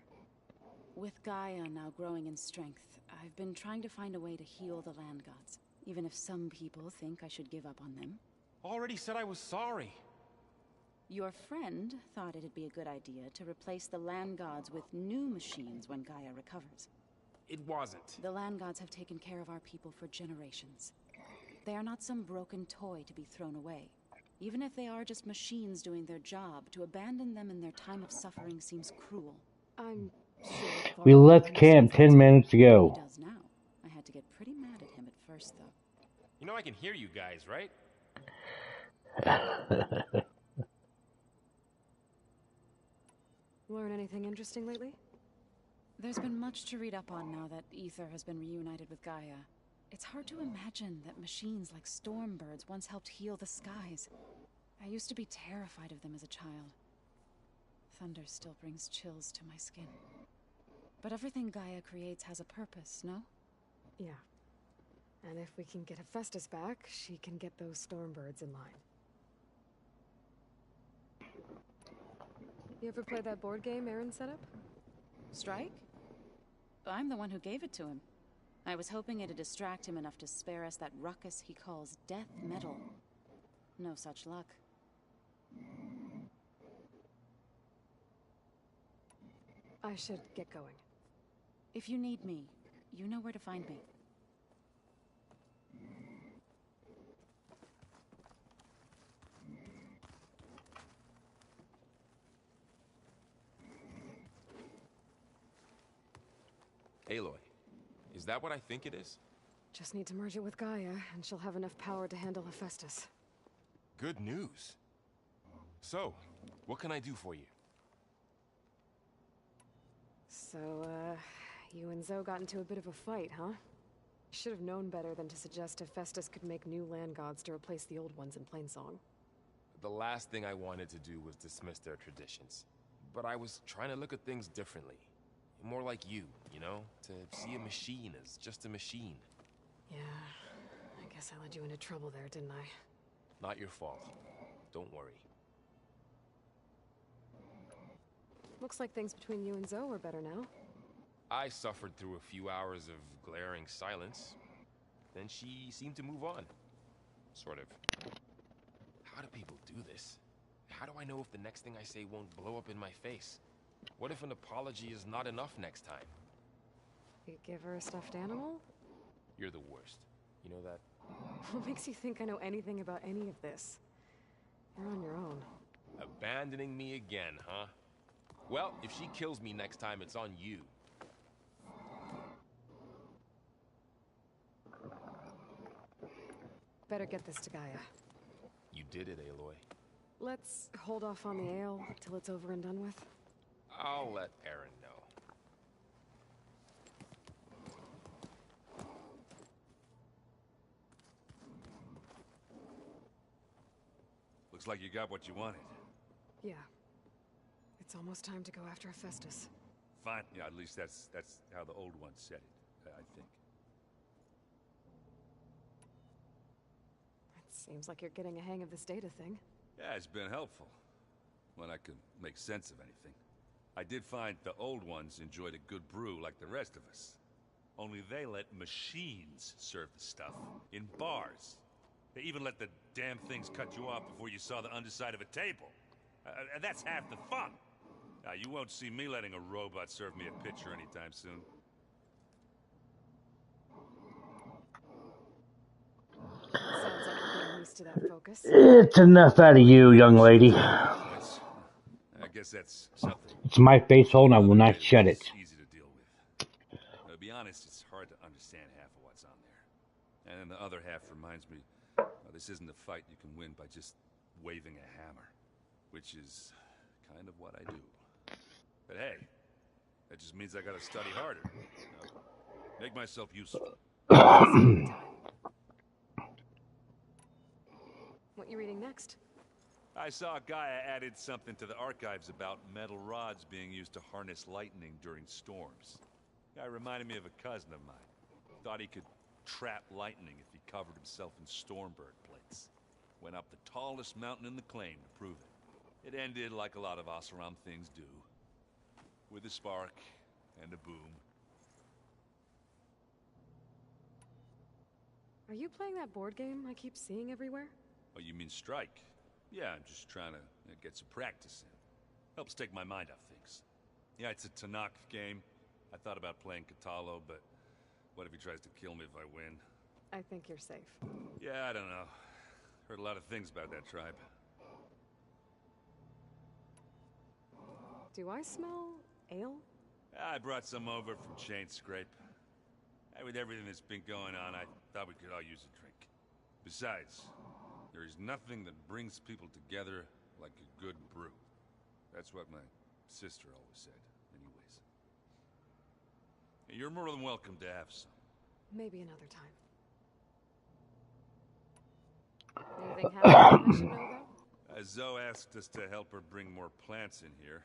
With Gaia now growing in strength, I've been trying to find a way to heal the land gods. Even if some people think I should give up on them. Already said I was sorry. Your friend thought it'd be a good idea to replace the land gods with new machines when Gaia recovers. It wasn't. The land gods have taken care of our people for generations. They are not some broken toy to be thrown away. Even if they are just machines doing their job, to abandon them in their time of suffering seems cruel. I'm sure... We left camp 10 minutes ago. He does now. I had to get pretty mad at him at first, though. You know I can hear you guys, right? Learn anything interesting lately? There's been much to read up on now that Aether has been reunited with Gaia. It's hard to imagine that machines like Stormbirds once helped heal the skies. I used to be terrified of them as a child. Thunder still brings chills to my skin. But everything Gaia creates has a purpose, no? Yeah. And if we can get Hephaestus back, she can get those Stormbirds in line. You ever play that board game Aaron set up? Strike? I'm the one who gave it to him. I was hoping it'd distract him enough to spare us that ruckus he calls death metal. No such luck. I should get going. If you need me, you know where to find me. Aloy, is that what I think it is? Just need to merge it with Gaia, and she'll have enough power to handle Hephaestus. Good news. So, what can I do for you? So, you and Zoe got into a bit of a fight, huh? Should have known better than to suggest Hephaestus could make new land gods to replace the old ones in Plainsong. The last thing I wanted to do was dismiss their traditions. But I was trying to look at things differently. More like you know? To see a machine as just a machine. Yeah, I guess I led you into trouble there, didn't I? Not your fault. Don't worry. Looks like things between you and Zoe are better now. I suffered through a few hours of glaring silence. Then she seemed to move on. Sort of. How do people do this? How do I know if the next thing I say won't blow up in my face? What if an apology is not enough next time? You give her a stuffed animal? You're the worst. You know that? What makes you think I know anything about any of this? You're on your own. Abandoning me again, huh? Well, if she kills me next time, it's on you. Better get this to Gaia. You did it, Aloy. Let's hold off on the ale till it's over and done with. I'll let Aaron know. Looks like you got what you wanted. Yeah. It's almost time to go after Hephaestus. Fine. Yeah, at least that's how the old ones said it, I think. It seems like you're getting a hang of this data thing. Yeah, it's been helpful. When I could make sense of anything. I did find the old ones enjoyed a good brew like the rest of us. Only they let machines serve the stuff in bars. They even let the damn things cut you off before you saw the underside of a table. And that's half the fun. Now, you won't see me letting a robot serve me a pitcher anytime soon. Sounds like you're getting used to that focus. It's enough out of you, young lady. I guess that's something. It's my facehole and I will not shut it. It's easy to deal with. To be honest, it's hard to understand half of what's on there. And then the other half reminds me, this This isn't a fight you can win by just waving a hammer, which is kind of what I do. But hey, that just means I gotta study harder. You know, make myself useful. What you reading next? I saw Gaia added something to the archives about metal rods being used to harness lightning during storms. Guy reminded me of a cousin of mine. Thought he could trap lightning if he covered himself in Stormbird plates. Went up the tallest mountain in the claim to prove it. It ended like a lot of Oseram things do. With a spark and a boom. Are you playing that board game I keep seeing everywhere? Oh, you mean Strike? Yeah, I'm just trying to get some practice in. Helps take my mind off things. Yeah, it's a Tanakh game. I thought about playing Katalo, but what if he tries to kill me if I win? I think you're safe. Yeah, I don't know. Heard a lot of things about that tribe. Do I smell ale? I brought some over from Chain Scrape. With everything that's been going on, I thought we could all use a drink. Besides, there is nothing that brings people together like a good brew. That's what my sister always said, anyways. You're more than welcome to have some. Maybe another time. Anything happened I should know about? Zoe asked us to help her bring more plants in here.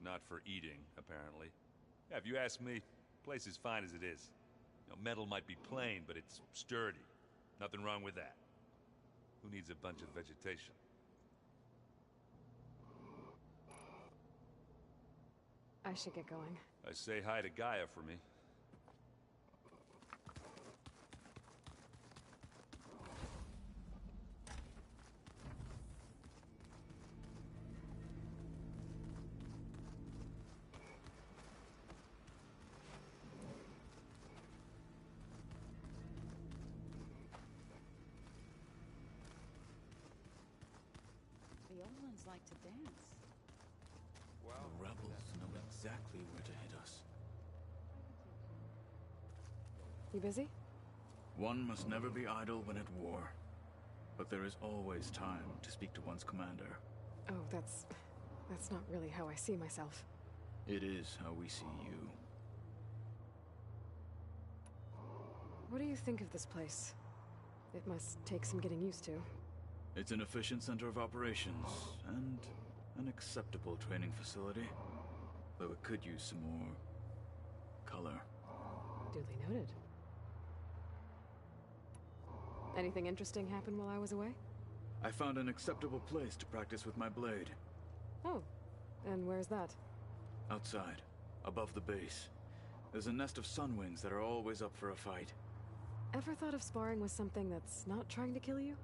Not for eating, apparently. Yeah, if you ask me, the place is fine as it is. You know, metal might be plain, but it's sturdy. Nothing wrong with that. Who needs a bunch of vegetation? I should get going. Say hi to Gaia for me. The old ones like to dance. The rebels know exactly where to hit us. You busy? One must never be idle when at war. But there is always time to speak to one's commander. Oh, that's not really how I see myself. It is how we see you. What do you think of this place? It must take some getting used to. It's an efficient center of operations, and an acceptable training facility. Though it could use some more color. Duly noted. Anything interesting happen while I was away? I found an acceptable place to practice with my blade. Oh, and where's that? Outside, above the base. There's a nest of sunwings that are always up for a fight. Ever thought of sparring with something that's not trying to kill you?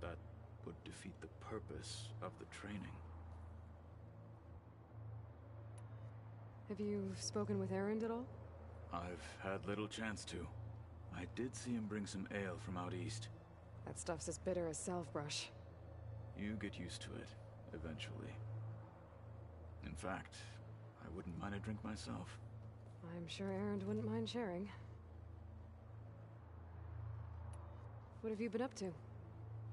That would defeat the purpose of the training. Have you spoken with Erend at all? I've had little chance to. I did see him bring some ale from out east. That stuff's as bitter as salvebrush. You get used to it, eventually. In fact, I wouldn't mind a drink myself. I'm sure Erend wouldn't mind sharing. What have you been up to?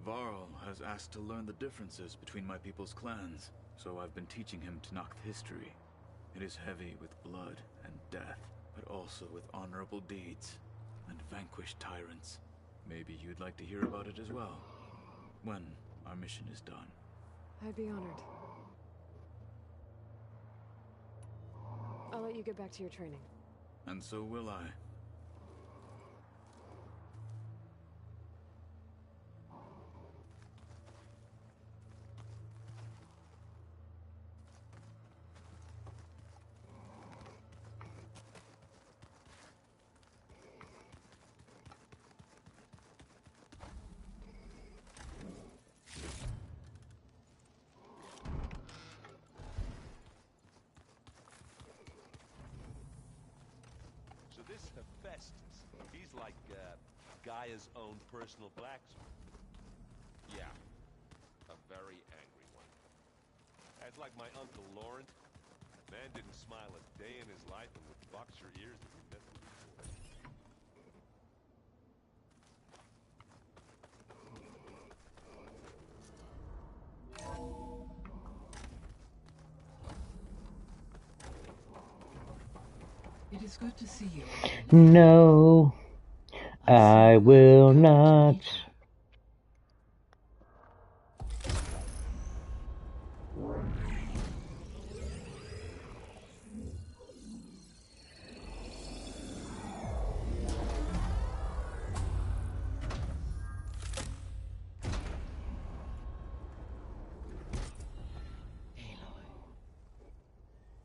Varl has asked to learn the differences between my people's clans, so I've been teaching him Tanakh history. It is heavy with blood and death, but also with honorable deeds and vanquished tyrants. Maybe you'd like to hear about it as well, when our mission is done. I'd be honored. I'll let you get back to your training. And so will I. So this Hephaestus, he's like, Gaia's own personal blacksmith. Yeah. A very angry one. That's like my Uncle Laurent. Man didn't smile a day in his life and would box your ears if you met him before. is good to see you. No, I will not.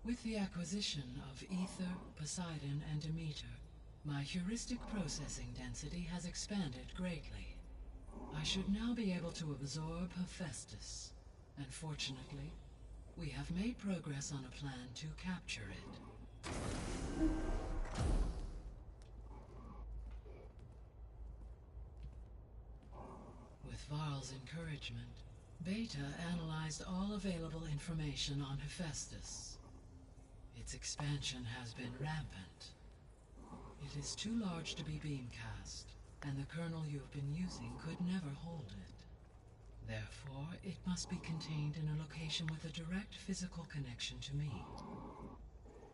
With the acquisition of Ether, Poseidon, and Demeter, my heuristic processing density has expanded greatly. I should now be able to absorb Hephaestus, and fortunately, we have made progress on a plan to capture it. With Varl's encouragement, Beta analyzed all available information on Hephaestus. Its expansion has been rampant. It is too large to be beamcast, and the kernel you have been using could never hold it. Therefore, it must be contained in a location with a direct physical connection to me.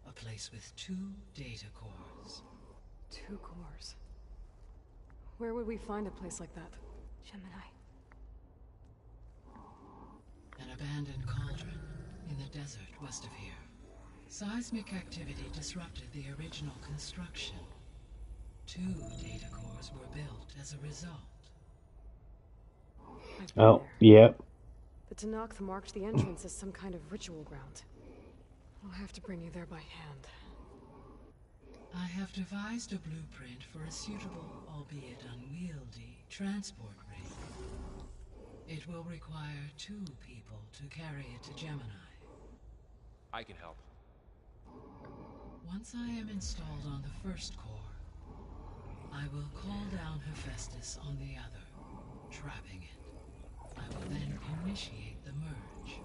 A place with 2 data cores. 2 cores? Where would we find a place like that? Gemini. An abandoned cauldron in the desert west of here. Seismic activity disrupted the original construction. 2 data cores were built as a result. Oh, yep. The Tenakth marked the entrance as some kind of ritual ground. I'll have to bring you there by hand. I have devised a blueprint for a suitable, albeit unwieldy, transport rig. It will require 2 people to carry it to Gemini. I can help. Once I am installed on the first core, I will call down Hephaestus on the other, trapping it. I will then initiate the merge.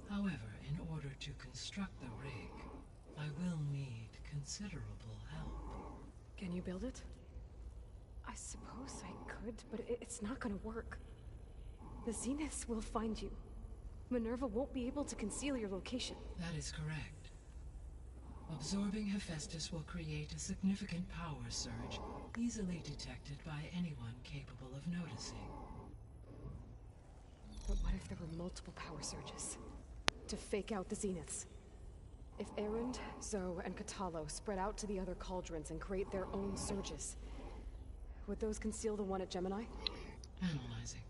However, in order to construct the rig, I will need considerable help. Can you build it? I suppose I could, but it's not gonna work. The Zeniths will find you. Minerva won't be able to conceal your location. That is correct. Absorbing Hephaestus will create a significant power surge, easily detected by anyone capable of noticing. But what if there were multiple power surges? To fake out the Zeniths? If Erend, Zoe, and Katalo spread out to the other cauldrons and create their own surges, would those conceal the one at Gemini? Analyzing.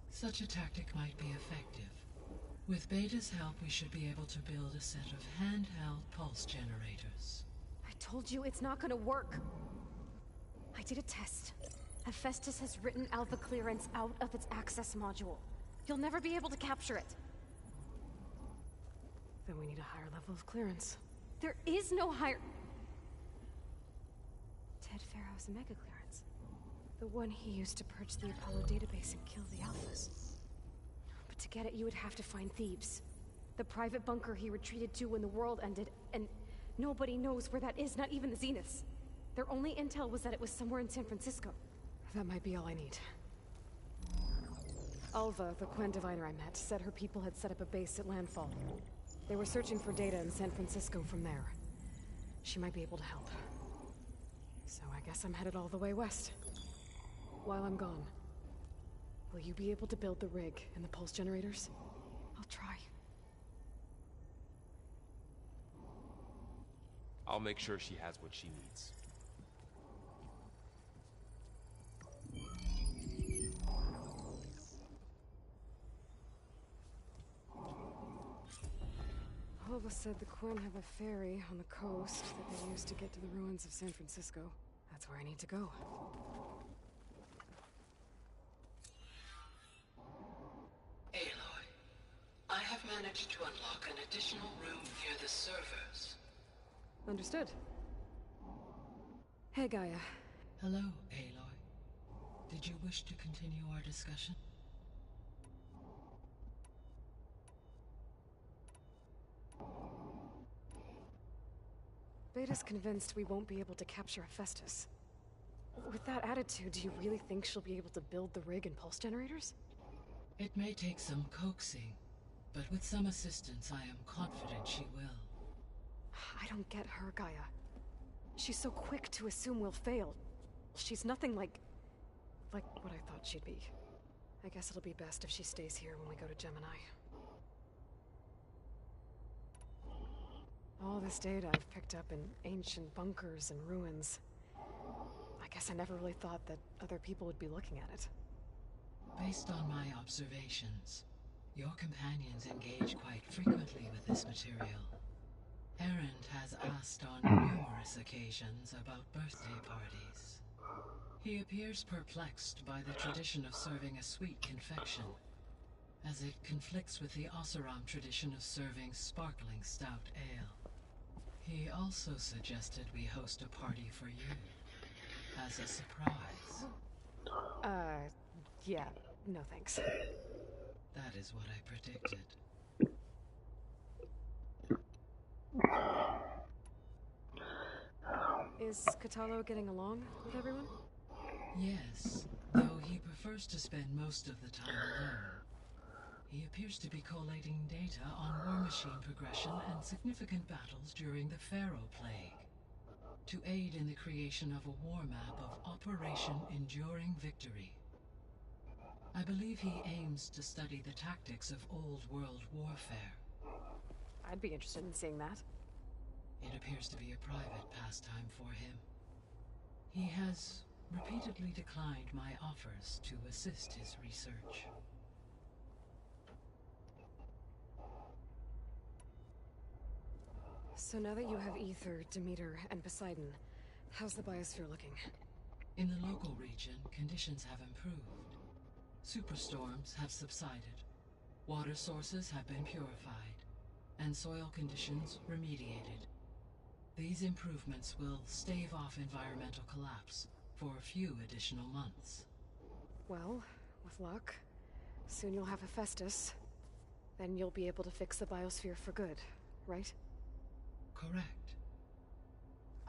Such a tactic might be effective. With Beta's help, we should be able to build a set of handheld pulse generators. I told you it's not gonna work. I did a test. Hephaestus has written Alpha clearance out of its access module. You'll never be able to capture it. Then we need a higher level of clearance. There is no higher... Ted Pharaoh's mega clearance. The one he used to purge the Apollo database and kill the Alphas. But to get it, you would have to find Thebes. The private bunker he retreated to when the world ended, and nobody knows where that is, not even the Zeniths. Their only intel was that it was somewhere in San Francisco. That might be all I need. Alva, the Quen diviner I met, said her people had set up a base at Landfall. They were searching for data in San Francisco from there. She might be able to help. So I guess I'm headed all the way west. While I'm gone, will you be able to build the rig and the pulse generators? I'll try. I'll make sure she has what she needs. Alva said the Quen have a ferry on the coast that they use to get to the ruins of San Francisco. That's where I need to go. Aloy, I have managed to unlock an additional room near the servers. Understood. Hey, Gaia. Hello, Aloy. Did you wish to continue our discussion? Beta's convinced we won't be able to capture Hephaestus. With that attitude, do you really think she'll be able to build the rig and pulse generators? It may take some coaxing, but with some assistance I am confident she will. I don't get her, Gaia. She's so quick to assume we'll fail. She's nothing like what I thought she'd be. I guess it'll be best if she stays here when we go to Gemini. All this data I've picked up in ancient bunkers and ruins. I guess I never really thought that other people would be looking at it. Based on my observations, your companions engage quite frequently with this material. Erend has asked on numerous occasions about birthday parties. He appears perplexed by the tradition of serving a sweet confection, as it conflicts with the Oseram tradition of serving sparkling stout ale. He also suggested we host a party for you, as a surprise. Yeah, no thanks. That is what I predicted. Is Kotallo getting along with everyone? Yes, though he prefers to spend most of the time alone. He appears to be collating data on war machine progression and significant battles during the Pharaoh Plague, to aid in the creation of a war map of Operation Enduring Victory. I believe he aims to study the tactics of old world warfare. I'd be interested in seeing that. It appears to be a private pastime for him. He has repeatedly declined my offers to assist his research. So now that you have Aether, Demeter, and Poseidon, how's the biosphere looking? In the local region, conditions have improved. Superstorms have subsided. Water sources have been purified, and soil conditions remediated. These improvements will stave off environmental collapse for a few additional months. Well, with luck, soon you'll have Hephaestus. Then you'll be able to fix the biosphere for good, right? Correct.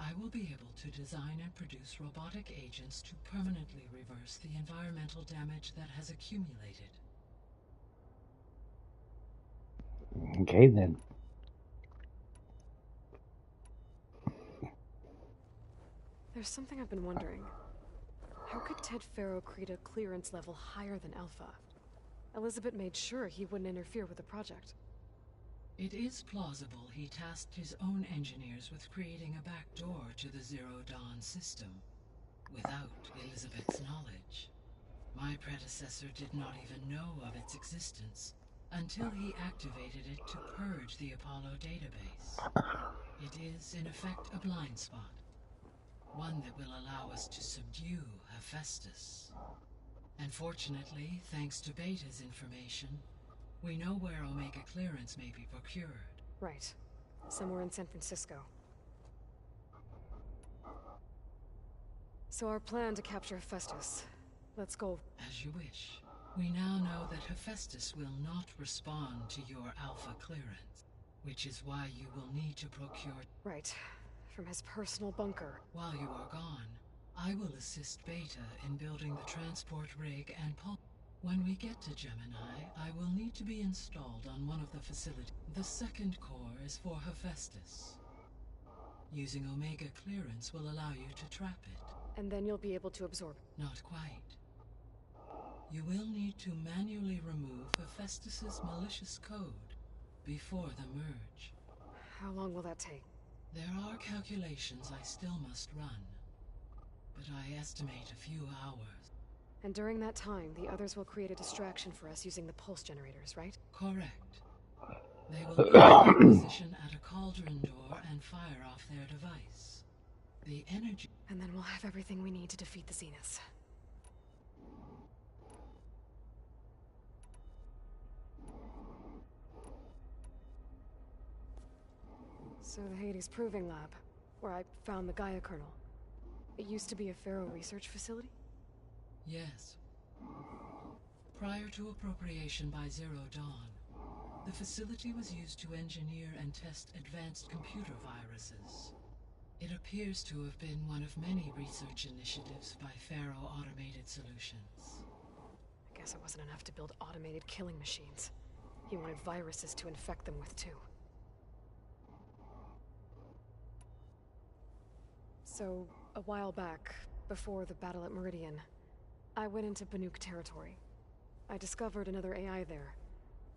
I will be able to design and produce robotic agents to permanently reverse the environmental damage that has accumulated. Okay, then. There's something I've been wondering. How could Ted Faro create a clearance level higher than Alpha? Elizabeth made sure he wouldn't interfere with the project. It is plausible he tasked his own engineers with creating a backdoor to the Zero Dawn system, without Elizabeth's knowledge. My predecessor did not even know of its existence, until he activated it to purge the Apollo database. It is, in effect, a blind spot. One that will allow us to subdue Hephaestus. And fortunately, thanks to Beta's information, we know where Omega clearance may be procured. Right. Somewhere in San Francisco. So our plan to capture Hephaestus. Let's go. As you wish. We now know that Hephaestus will not respond to your Alpha clearance, which is why you will need to procure... Right. From his personal bunker. While you are gone, I will assist Beta in building the transport rig and pulp. When we get to Gemini, I will need to be installed on one of the facilities. The second core is for Hephaestus. Using Omega clearance will allow you to trap it. And then you'll be able to absorb it. Not quite. You will need to manually remove Hephaestus's malicious code before the merge. How long will that take? There are calculations I still must run, but I estimate a few hours. And during that time, the others will create a distraction for us using the pulse generators, right? Correct. They will be in position at a cauldron door and fire off their device. The energy... And then we'll have everything we need to defeat the Zeniths. So the Hades Proving Lab, where I found the Gaia kernel. It used to be a Pharaoh research facility? Yes. Prior to appropriation by Zero Dawn, the facility was used to engineer and test advanced computer viruses. It appears to have been one of many research initiatives by Pharaoh Automated Solutions. I guess it wasn't enough to build automated killing machines. He wanted viruses to infect them with, too. So, a while back, before the battle at Meridian, I went into Banuk territory. I discovered another AI there,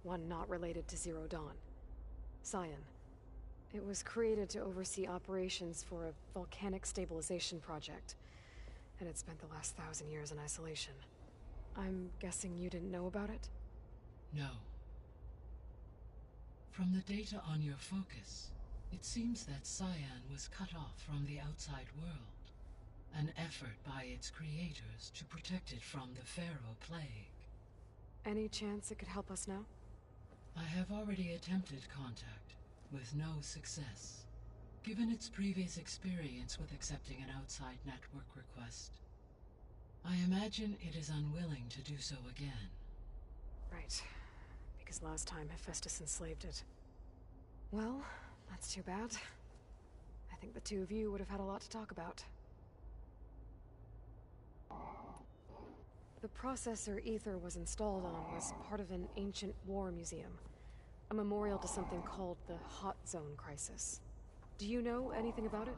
one not related to Zero Dawn. Cyan. It was created to oversee operations for a volcanic stabilization project, and it spent the last 1,000 years in isolation. I'm guessing you didn't know about it? No. From the data on your focus, it seems that Cyan was cut off from the outside world. An effort by its creators to protect it from the Pharaoh Plague. Any chance it could help us now? I have already attempted contact, with no success. Given its previous experience with accepting an outside network request, I imagine it is unwilling to do so again. Right. Because last time Hephaestus enslaved it. Well, that's too bad. I think the two of you would have had a lot to talk about. The processor Ether was installed on was part of an ancient war museum. A memorial to something called the Hot Zone Crisis. Do you know anything about it?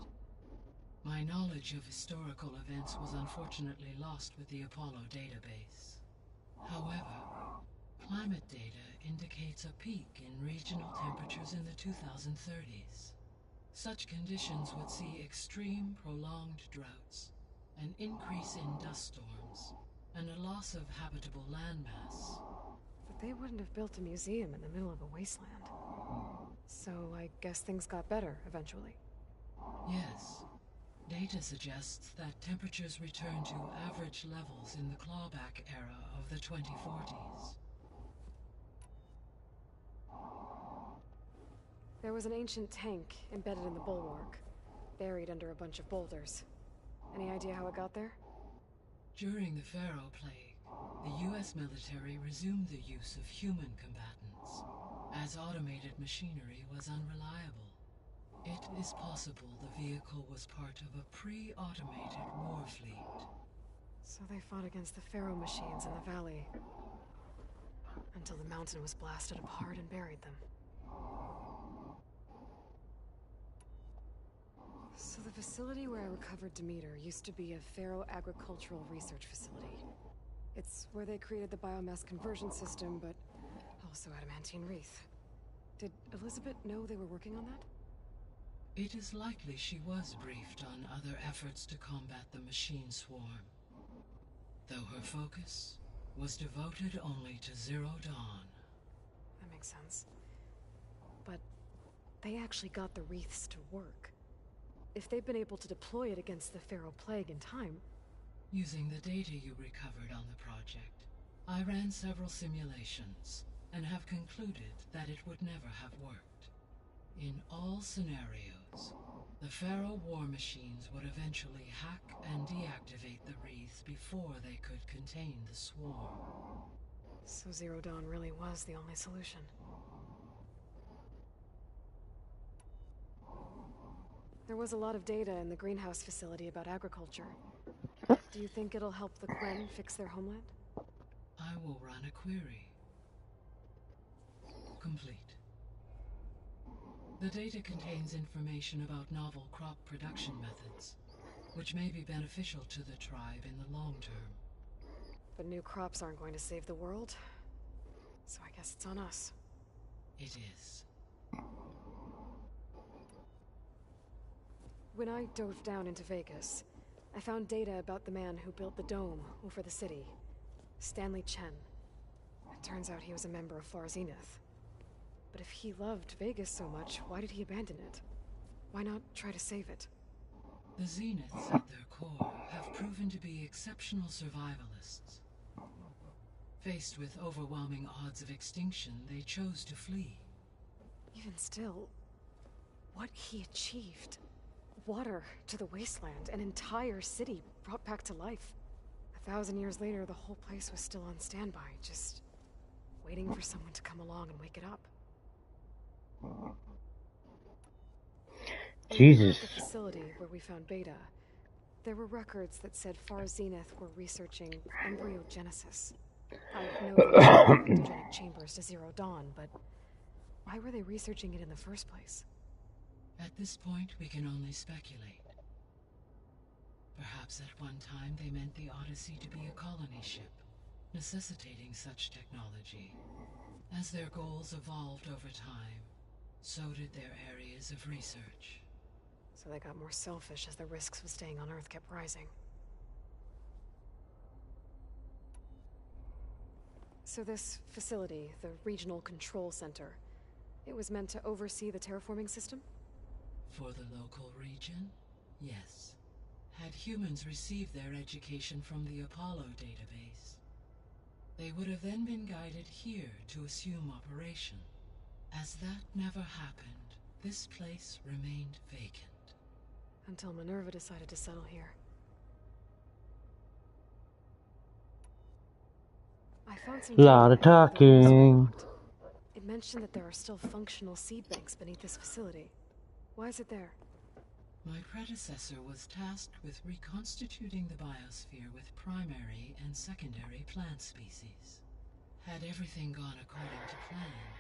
My knowledge of historical events was unfortunately lost with the Apollo database. However, climate data indicates a peak in regional temperatures in the 2030s. Such conditions would see extreme, prolonged droughts, an increase in dust storms, and a loss of habitable landmass. But they wouldn't have built a museum in the middle of a wasteland. So I guess things got better eventually. Yes. Data suggests that temperatures returned to average levels in the clawback era of the 2040s. There was an ancient tank embedded in the bulwark, buried under a bunch of boulders. Any idea how it got there? During the Pharaoh Plague, the US military resumed the use of human combatants, as automated machinery was unreliable. It is possible the vehicle was part of a pre-automated war fleet. So they fought against the Pharaoh machines in the valley, until the mountain was blasted apart and buried them. So the facility where I recovered Demeter used to be a Pharaoh agricultural research facility. It's where they created the biomass conversion system, but also adamantine wreath. Did Elizabeth know they were working on that? It is likely she was briefed on other efforts to combat the machine swarm, though her focus was devoted only to Zero Dawn. That makes sense. But they actually got the wreaths to work. If they've been able to deploy it against the Pharaoh Plague in time... Using the data you recovered on the project, I ran several simulations and have concluded that it would never have worked. In all scenarios, the Pharaoh war machines would eventually hack and deactivate the wreaths before they could contain the swarm. So Zero Dawn really was the only solution. There was a lot of data in the greenhouse facility about agriculture. Do you think it'll help the Quen fix their homeland? I will run a query. Complete. The data contains information about novel crop production methods, which may be beneficial to the tribe in the long term. But new crops aren't going to save the world, so I guess it's on us. It is. When I dove down into Vegas, I found data about the man who built the dome over the city, Stanley Chen. It turns out he was a member of Far Zenith. But if he loved Vegas so much, why did he abandon it? Why not try to save it? The Zeniths at their core have proven to be exceptional survivalists. Faced with overwhelming odds of extinction, they chose to flee. Even still, what he achieved. Water to the wasteland, an entire city brought back to life. 1,000 years later, the whole place was still on standby, just waiting for someone to come along and wake it up. Jesus. At the facility where we found Beta, there were records that said Far Zenith were researching embryogenesis. I know they shipped pathogenic chambers to Zero Dawn, but why were they researching it in the first place? At this point, we can only speculate. Perhaps at one time they meant the Odyssey to be a colony ship, necessitating such technology. As their goals evolved over time, so did their areas of research. So they got more selfish as the risks of staying on Earth kept rising. So this facility, the Regional Control Center, it was meant to oversee the terraforming system? For the local region, yes. Had humans received their education from the Apollo database, they would have then been guided here to assume operation. As that never happened, this place remained vacant. Until Minerva decided to settle here. I found some Lot of data on how the rules talking. worked. It mentioned that there are still functional seed banks beneath this facility. Why is it there? My predecessor was tasked with reconstituting the biosphere with primary and secondary plant species. Had everything gone according to plan,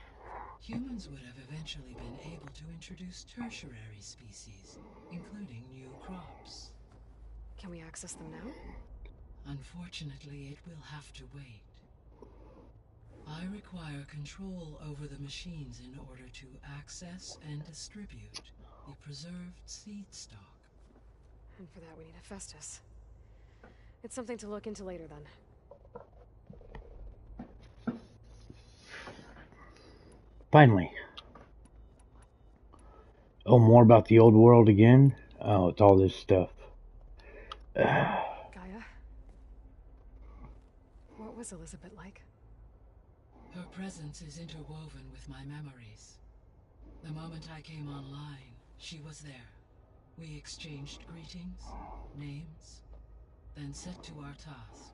humans would have eventually been able to introduce tertiary species, including new crops. Can we access them now? Unfortunately, it will have to wait. I require control over the machines in order to access and distribute the preserved seed stock. And for that we need Hephaestus. It's something to look into later then. Finally. Oh, more about the old world again? Oh, it's all this stuff. Gaia? What was Elizabeth like? Her presence is interwoven with my memories. The moment I came online, she was there. We exchanged greetings, names, then set to our task.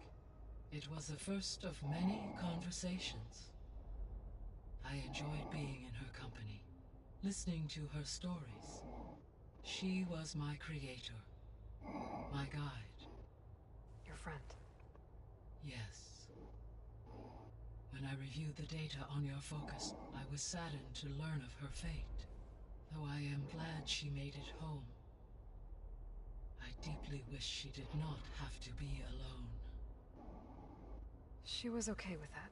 It was the first of many conversations. I enjoyed being in her company, listening to her stories. She was my creator, my guide. Your friend? Yes. When I reviewed the data on your focus, I was saddened to learn of her fate, though I am glad she made it home. I deeply wish she did not have to be alone. She was okay with that.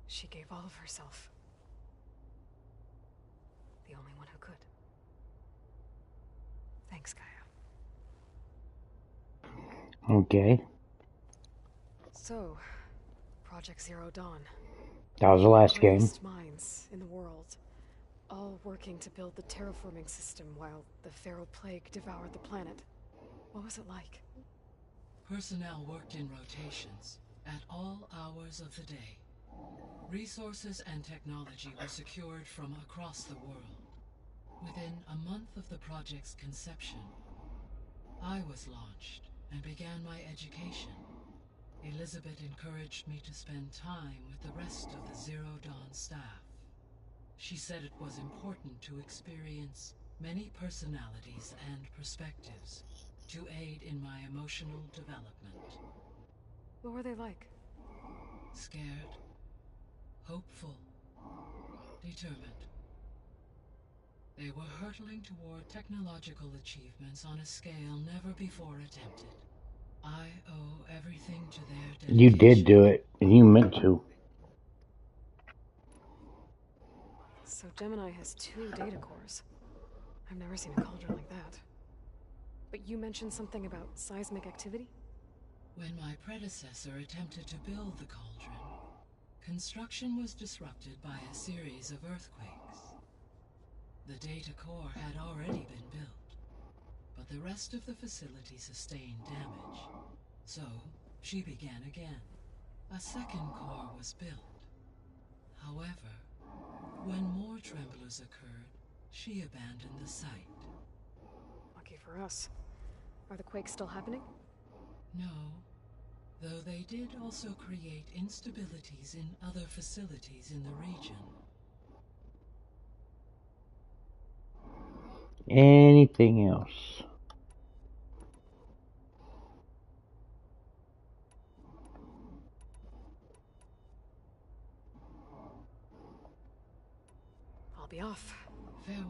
She gave all of herself. The only one who could. Thanks, Gaia. Okay. So, Project Zero Dawn. That was the last game. Greatest minds in the world, all working to build the terraforming system while the Pharaoh Plague devoured the planet. What was it like? Personnel worked in rotations, at all hours of the day. Resources and technology were secured from across the world. Within a month of the project's conception, I was launched and began my education. Elizabeth encouraged me to spend time with the rest of the Zero Dawn staff. She said it was important to experience many personalities and perspectives to aid in my emotional development. What were they like? Scared, hopeful, determined. They were hurtling toward technological achievements on a scale never before attempted. I owe everything to their dedication. You did do it, and you meant to. So Gemini has 2 data cores. I've never seen a cauldron like that. But you mentioned something about seismic activity? When my predecessor attempted to build the cauldron, construction was disrupted by a series of earthquakes. The data core had already been built, but the rest of the facility sustained damage. So, she began again. A second core was built. However, when more tremblers occurred, she abandoned the site. Lucky for us. Are the quakes still happening? No, though they did also create instabilities in other facilities in the region. Anything else? I'll be off. Farewell.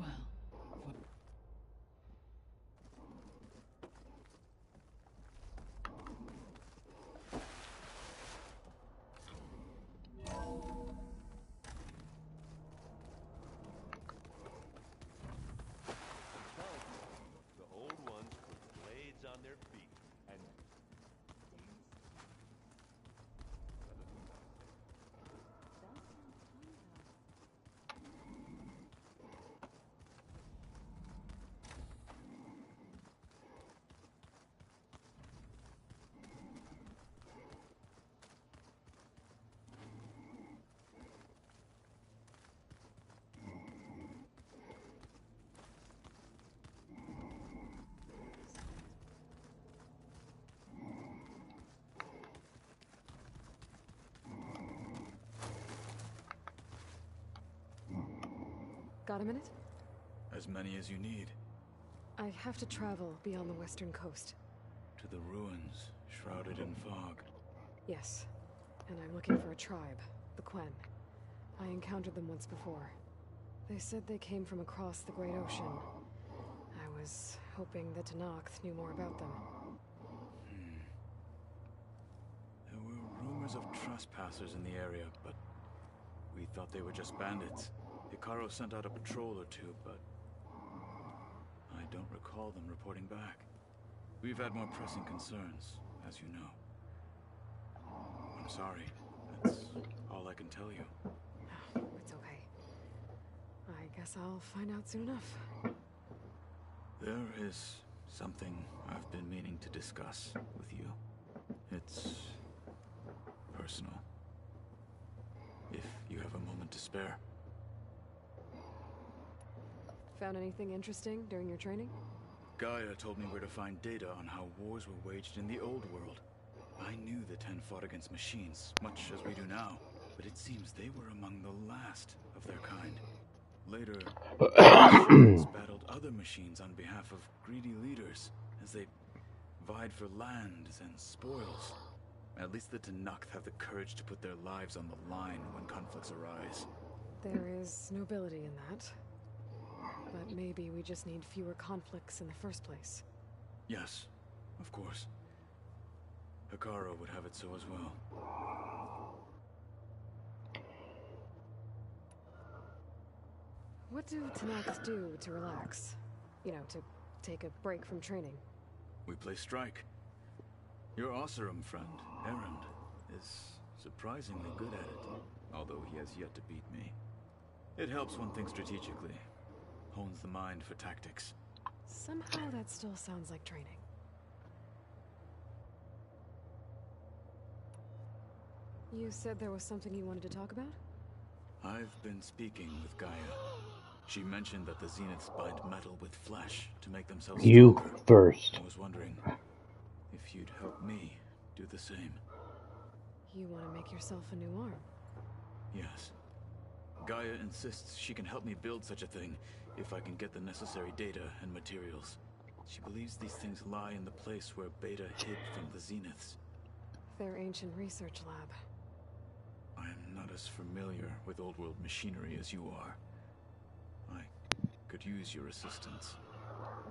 Got a minute? As many as you need. I have to travel beyond the western coast. To the ruins, shrouded in fog. Yes. And I'm looking for a tribe, the Quen. I encountered them once before. They said they came from across the Great Ocean. I was hoping that Tenakth knew more about them. There were rumors of trespassers in the area, but we thought they were just bandits. Hekarro sent out a patrol or two, but I don't recall them reporting back. We've had more pressing concerns, as you know. I'm sorry. That's all I can tell you. It's okay. I guess I'll find out soon enough. There is something I've been meaning to discuss with you. It's personal. If you have a moment to spare. Found anything interesting during your training? Gaia told me where to find data on how wars were waged in the old world. I knew the Ten fought against machines, much as we do now, but it seems they were among the last of their kind. Later, machines battled other machines on behalf of greedy leaders, as they vied for lands and spoils. At least the Tenakth have the courage to put their lives on the line when conflicts arise. There is nobility in that. But maybe we just need fewer conflicts in the first place. Yes, of course. Hekarro would have it so as well. What do Tenakth do to relax? You know, to take a break from training? We play strike. Your Oseram friend, Erend, is surprisingly good at it, although he has yet to beat me. It helps one think strategically. Hones the mind for tactics. Somehow that still sounds like training. You said there was something you wanted to talk about? I've been speaking with Gaia. She mentioned that the Zeniths bind metal with flesh to make themselves You stronger. first. I was wondering if you'd help me do the same. You want to make yourself a new arm? Yes. Gaia insists she can help me build such a thing if I can get the necessary data and materials. She believes these things lie in the place where Beta hid from the Zeniths. Their ancient research lab. I am not as familiar with old world machinery as you are. I could use your assistance.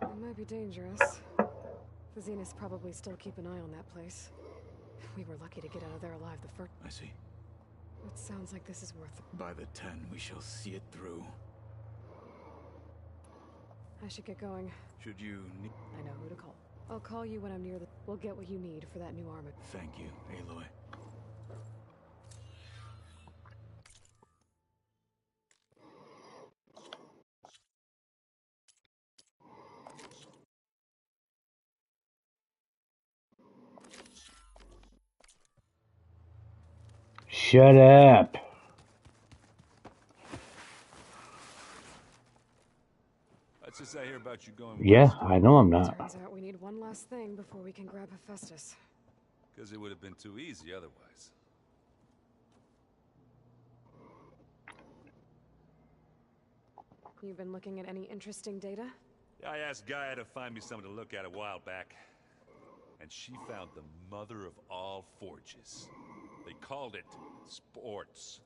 It might be dangerous. The Zeniths probably still keep an eye on that place. We were lucky to get out of there alive the first. I see. It sounds like this is worth it. By the 10, we shall see it through. I should get going. Should you need... I know who to call. I'll call you when I'm near the... We'll get what you need for that new armor. Thank you, Aloy. Shut up. Let's just say here about you going Yeah, west. I know I'm not. Turns out we need one last thing before we can grab Hephaestus. Because it would have been too easy otherwise. You've been looking at any interesting data? I asked Gaia to find me something to look at a while back. And she found the mother of all forges. They called it sports.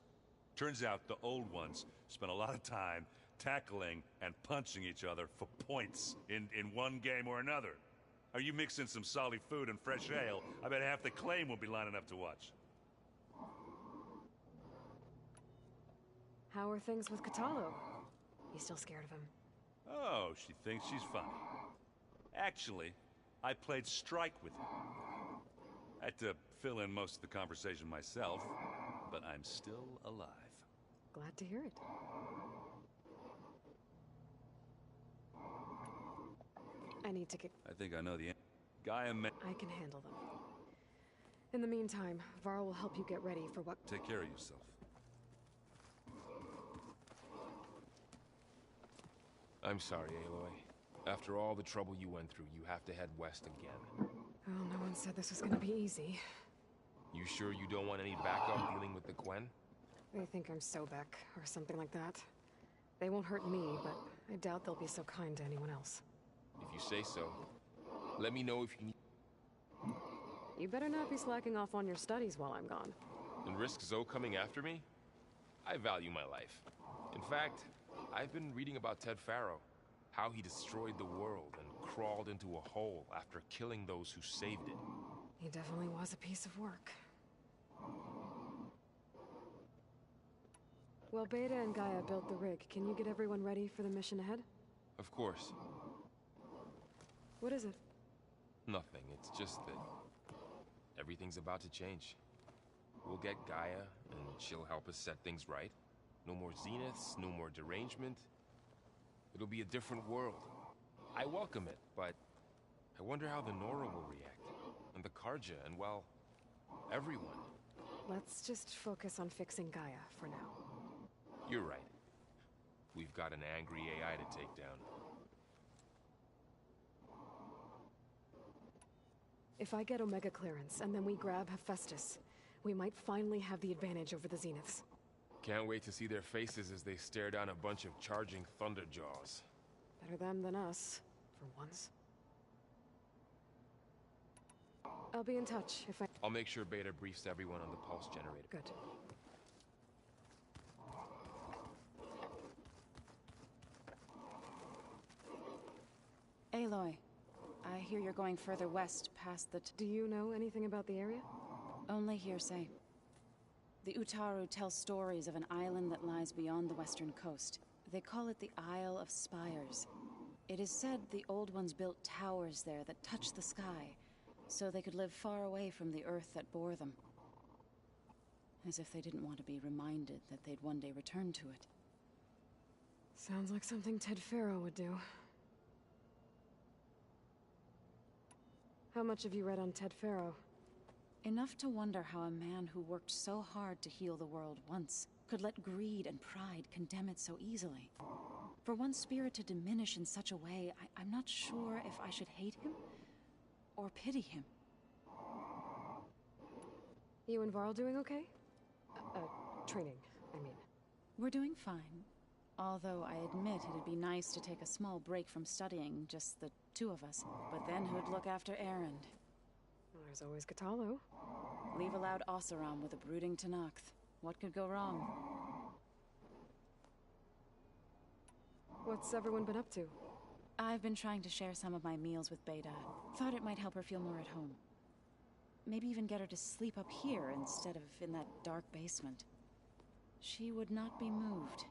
Turns out the old ones spent a lot of time tackling and punching each other for points in one game or another. Are you mixing some solid food and fresh ale? I bet half the claim will be lining up to watch. How are things with Kotallo? You still scared of him? Oh, she thinks she's funny. Actually, I played strike with him. I had to fill in most of the conversation myself, but I'm still alive. Glad to hear it. I need to get... I think I know the answer. Gaia may... I can handle them. In the meantime, Varl will help you get ready for what... Take care of yourself. I'm sorry, Aloy. After all the trouble you went through, you have to head west again. Well, no one said this was gonna be easy. You sure you don't want any backup dealing with the Quen? They think I'm Sobek, or something like that. They won't hurt me, but I doubt they'll be so kind to anyone else. If you say so. Let me know if you need... You better not be slacking off on your studies while I'm gone. And risk Zoe coming after me? I value my life. In fact, I've been reading about Ted Faro. How he destroyed the world and crawled into a hole after killing those who saved it. He definitely was a piece of work. Well, Beta and Gaia built the rig. Can you get everyone ready for the mission ahead? Of course. What is it? Nothing. It's just that everything's about to change. We'll get Gaia, and she'll help us set things right. No more zeniths, no more derangement. It'll be a different world. I welcome it, but I wonder how the Nora will react. And the Karja, and well, everyone. Let's just focus on fixing Gaia for now. You're right. We've got an angry AI to take down. If I get Omega clearance, and then we grab Hephaestus, we might finally have the advantage over the Zeniths. Can't wait to see their faces as they stare down a bunch of charging Thunderjaws. Better them than us, for once. I'll be in touch if I... I'll make sure Beta briefs everyone on the pulse generator. Good. Aloy, I hear you're going further west past the... Do you know anything about the area? Only hearsay. The Utaru tell stories of an island that lies beyond the western coast. They call it the Isle of Spires. It is said the Old Ones built towers there that touch the sky, so they could live far away from the earth that bore them. As if they didn't want to be reminded that they'd one day return to it. Sounds like something Ted Faro would do. How much have you read on Ted Faro? Enough to wonder how a man who worked so hard to heal the world once could let greed and pride condemn it so easily. For one spirit to diminish in such a way, I'm not sure if I should hate him or pity him. You and Varl doing okay? Training, I mean. We're doing fine. Although I admit it'd be nice to take a small break from studying, just the two of us. But then who'd look after Erend? Well, there's always Katalo. Leave allowed Oseram with a brooding Tenakth. What could go wrong? What's everyone been up to? I've been trying to share some of my meals with Beta. Thought it might help her feel more at home. Maybe even get her to sleep up here instead of in that dark basement. She would not be moved.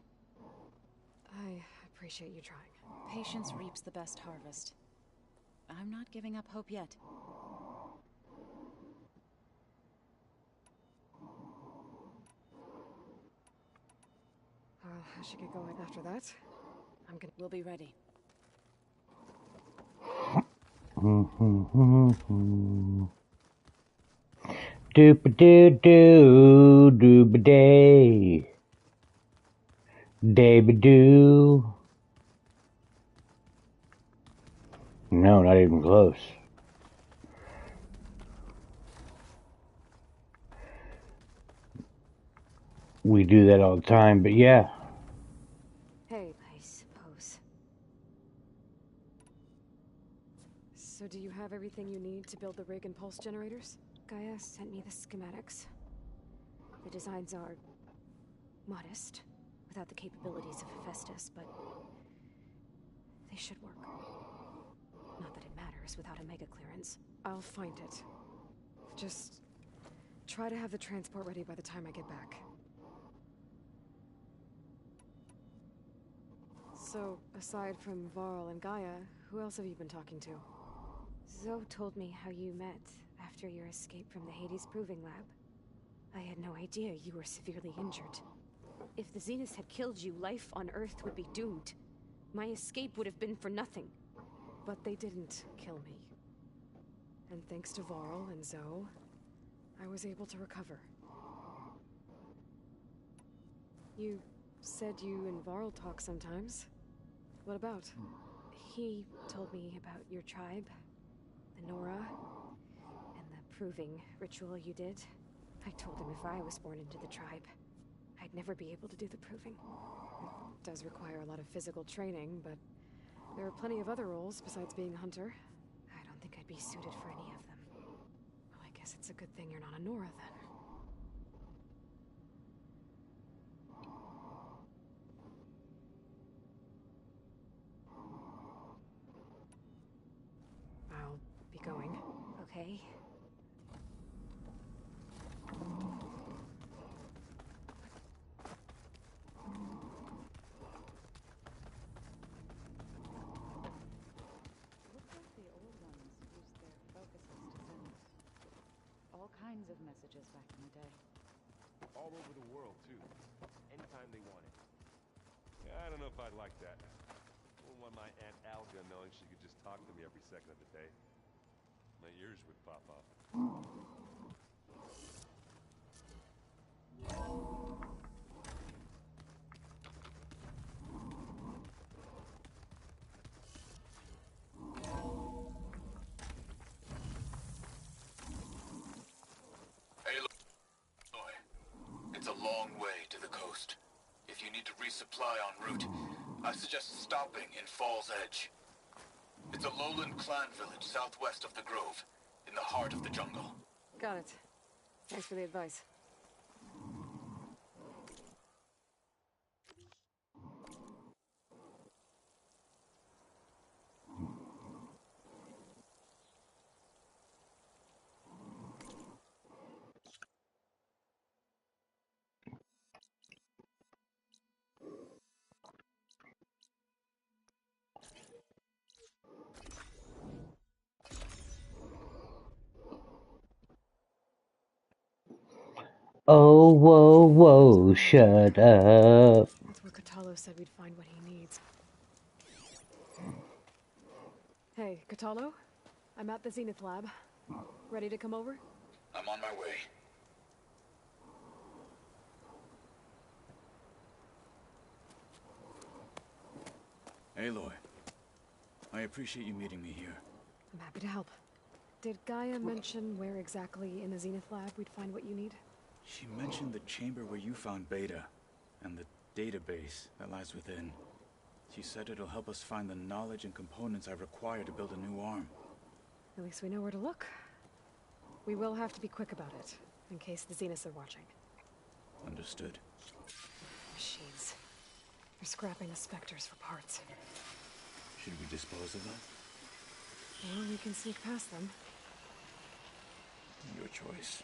I appreciate you trying. Patience reaps the best harvest. I'm not giving up hope yet. I should get going after that. We'll be ready. Doop-a-doo-doo, doop-a-day. Day-ba-doo. No, not even close. We do that all the time, but yeah. Hey, I suppose. So do you have everything you need to build the rig and pulse generators? Gaia sent me the schematics. The designs are modest, without the capabilities of Hephaestus, but they should work. Not that it matters without Omega clearance. I'll find it. Just try to have the transport ready by the time I get back. So, aside from Varl and Gaia, who else have you been talking to? Zoe told me how you met after your escape from the Hades Proving Lab. I had no idea you were severely injured. If the Zeniths had killed you, life on Earth would be doomed. My escape would have been for nothing. But they didn't kill me. And thanks to Varl and Zoe, I was able to recover. You said you and Varl talk sometimes. What about? He told me about your tribe, the Nora, and the proving ritual you did. I told him if I was born into the tribe, I'd never be able to do the proving. does require a lot of physical training, but there are plenty of other roles besides being a hunter. I don't think I'd be suited for any of them. Well, I guess it's a good thing you're not a Nora then. I'll be going. Okay. All kinds of messages back in the day. All over the world, too. Anytime they want it. Yeah, I don't know if I'd like that. I wouldn't want my Aunt Alga knowing she could just talk to me every second of the day. My ears would pop off. It's a long way to the coast. If you need to resupply en route, I suggest stopping in Falls Edge. It's a lowland clan village southwest of the Grove, in the heart of the jungle. Got it. Thanks for the advice. Oh, whoa, whoa, shut up. That's where Kotallo said we'd find what he needs. Hey, Kotallo? I'm at the Zenith Lab. Ready to come over? I'm on my way. Aloy, I appreciate you meeting me here. I'm happy to help. Did Gaia mention where exactly in the Zenith Lab we'd find what you need? She mentioned the chamber where you found Beta, and the database that lies within. She said it'll help us find the knowledge and components I require to build a new arm. At least we know where to look. We will have to be quick about it, in case the Zeniths are watching. Understood. Machines. They're scrapping the Spectres for parts. Should we dispose of them? Or we can sneak past them. Your choice.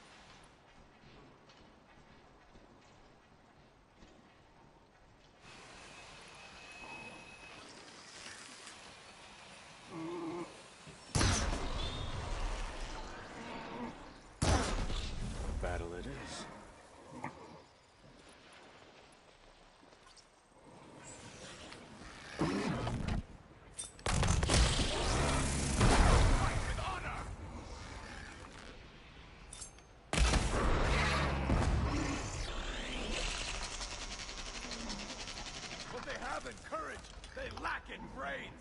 Battle it is. What they have in courage, they lack in brains.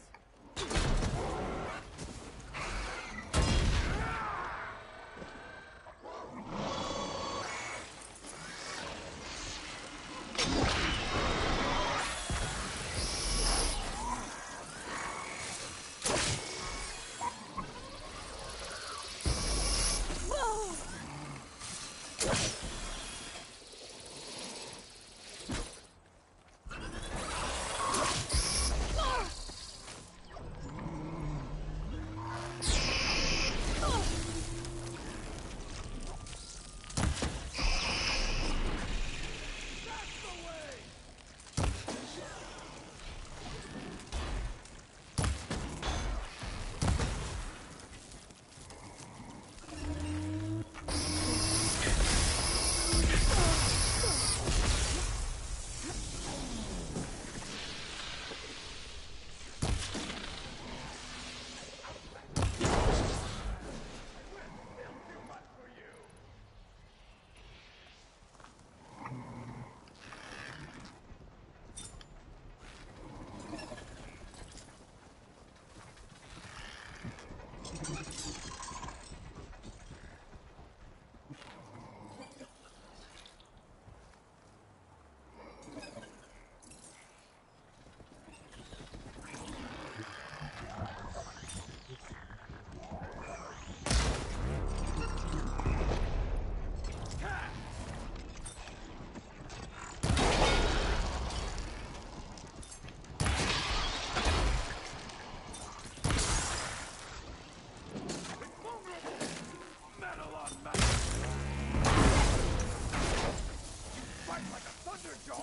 Machines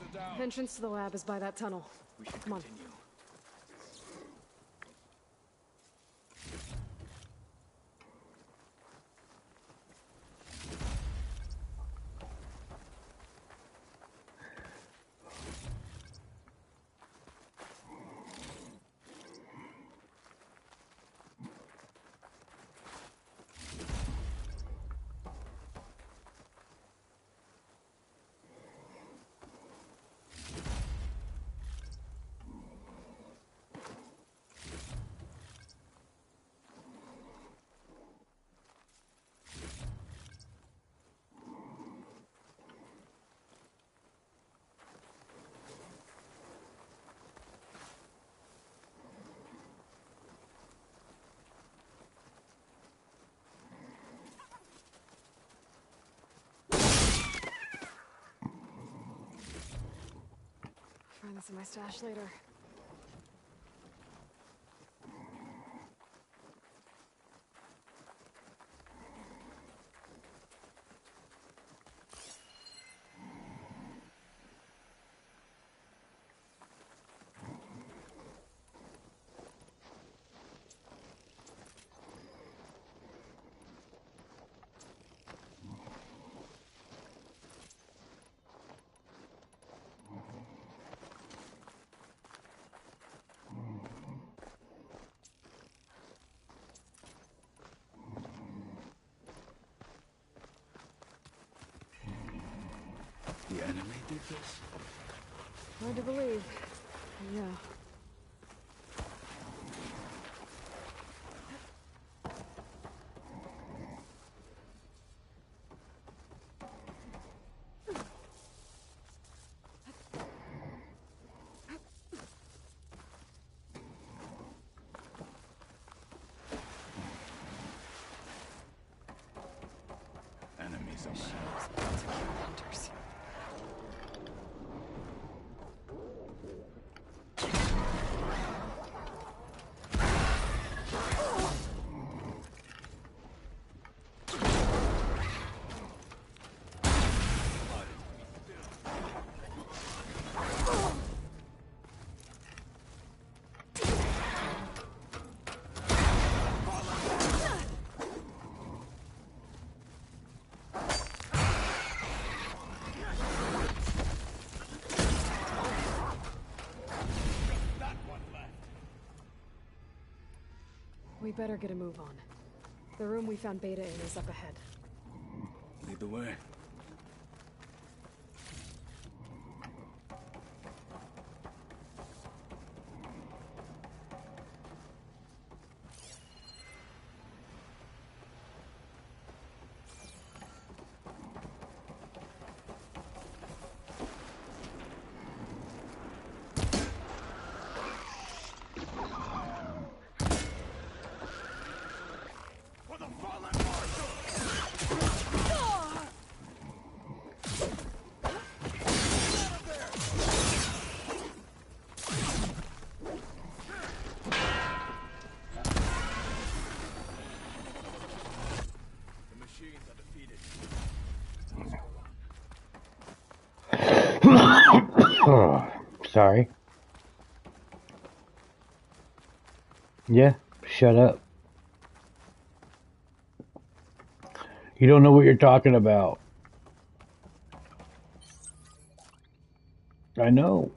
are down. Entrance to the lab is by that tunnel. We should Come on. continue. Find this in my stash later. The enemy did this? Hard to believe. Yeah. Enemies up ahead. Hunters. We better get a move on. The room we found Beta in is up ahead. Lead the way. Sorry. Yeah, shut up. You don't know what you're talking about. I know.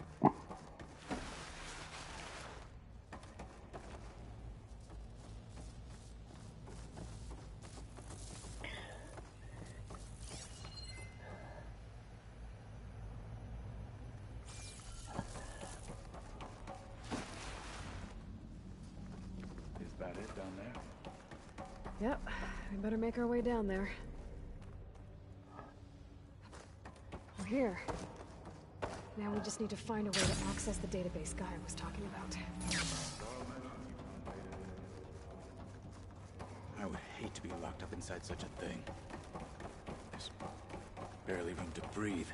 Is that it down there? Yep, we better make our way down there. We're here. Now we just need to find a way to access the database Gaia was talking about. I would hate to be locked up inside such a thing. There's barely room to breathe.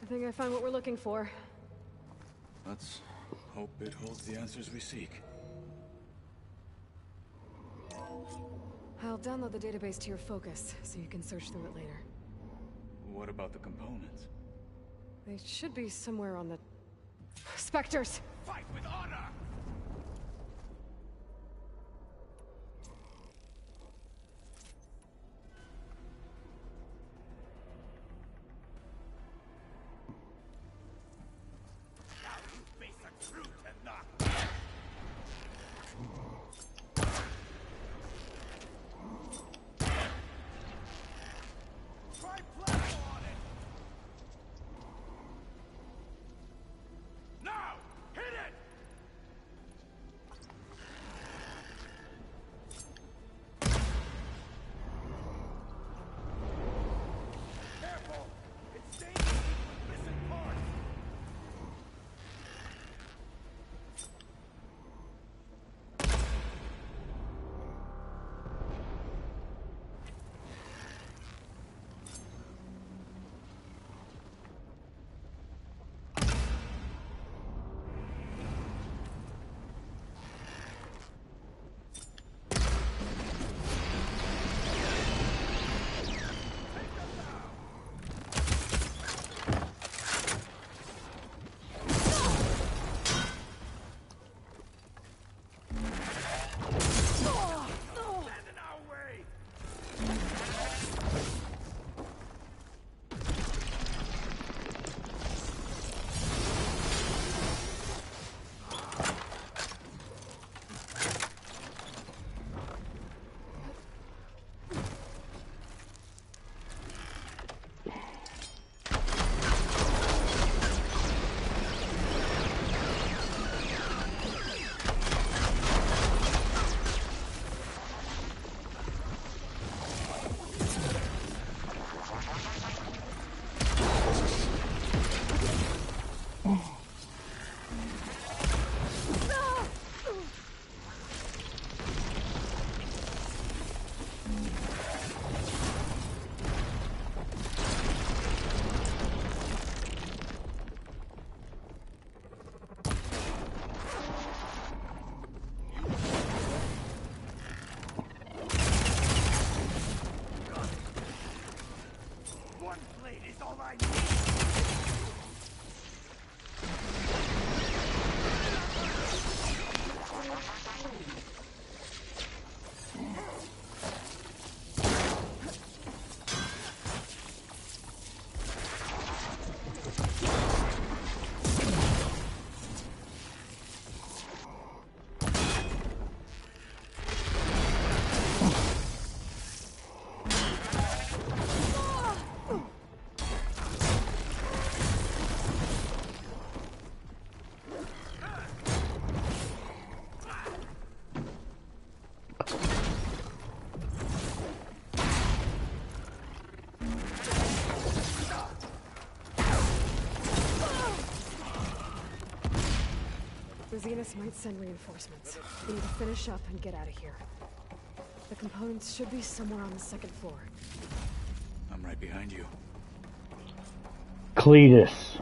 I think I found what we're looking for. Let's hope it holds the answers we seek. I'll download the database to your Focus, so you can search through it later. What about the components? They should be somewhere on the... Spectres! Fight with honor! The Zenith might send reinforcements. We need to finish up and get out of here. The components should be somewhere on the second floor. I'm right behind you. Cletus.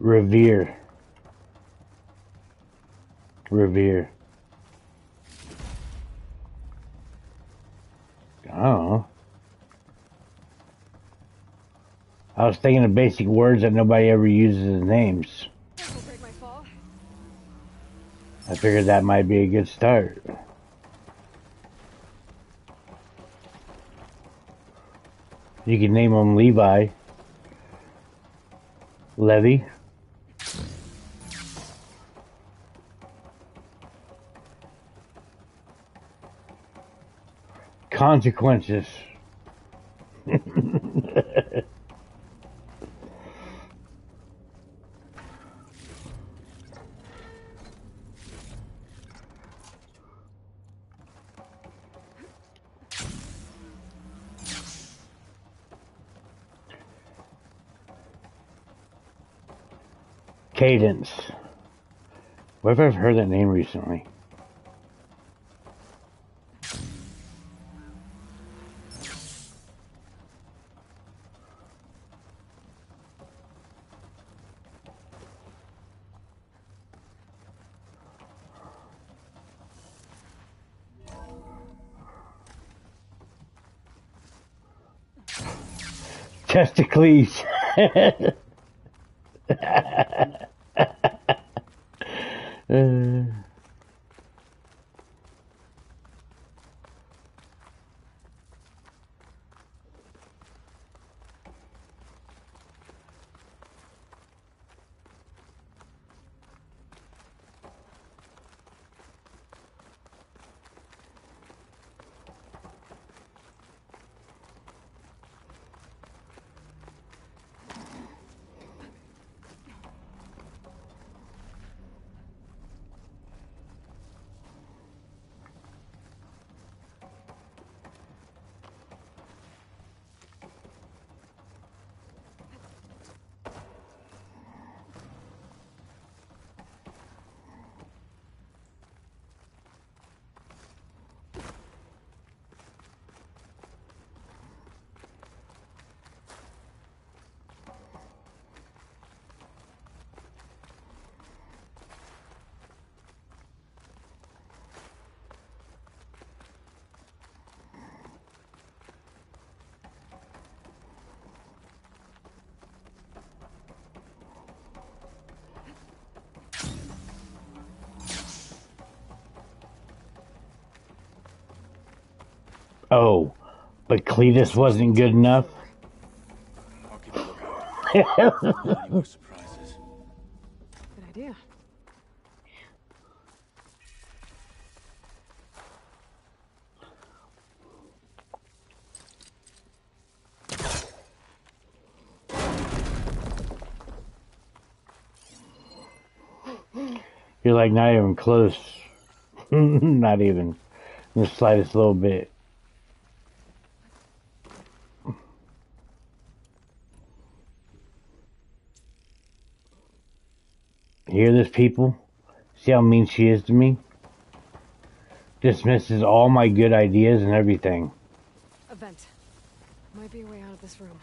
Revere. Revere. I don't know. I was thinking of basic words that nobody ever uses as names. I figured that might be a good start. You can name him Levi. Levy. Consequences. Cadence. Where have I heard that name recently? Testicles. Oh, but Cletus wasn't good enough? I'll keep a lookout. Any more surprises? Good idea. You're like not even close. Not even the slightest little bit. Hear this, people? See how mean she is to me? Dismisses all my good ideas and everything. A vent. Might be a way out of this room.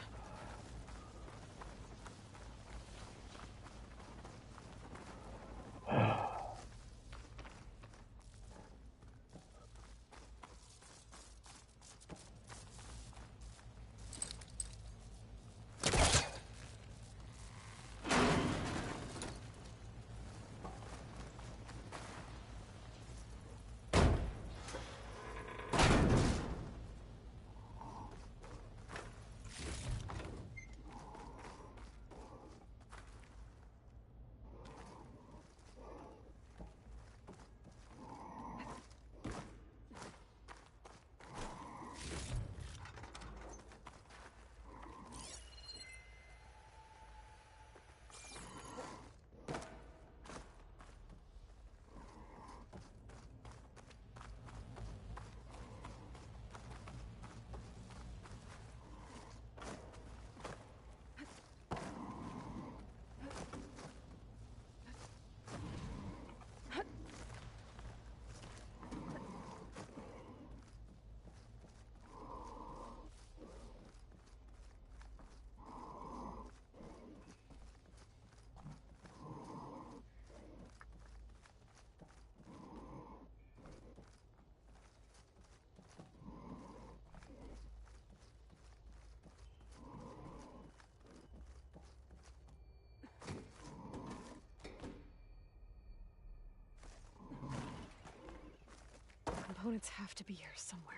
Components have to be here somewhere.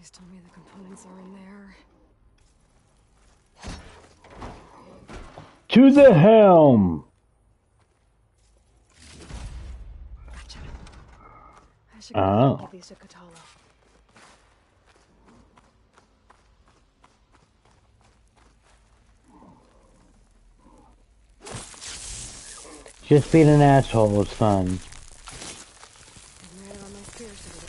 Please tell me the components are in there. To the helm! Gotcha. I should go ahead and give these to Kotallo. Just being an asshole was fun. I'm right on my spears to the trick.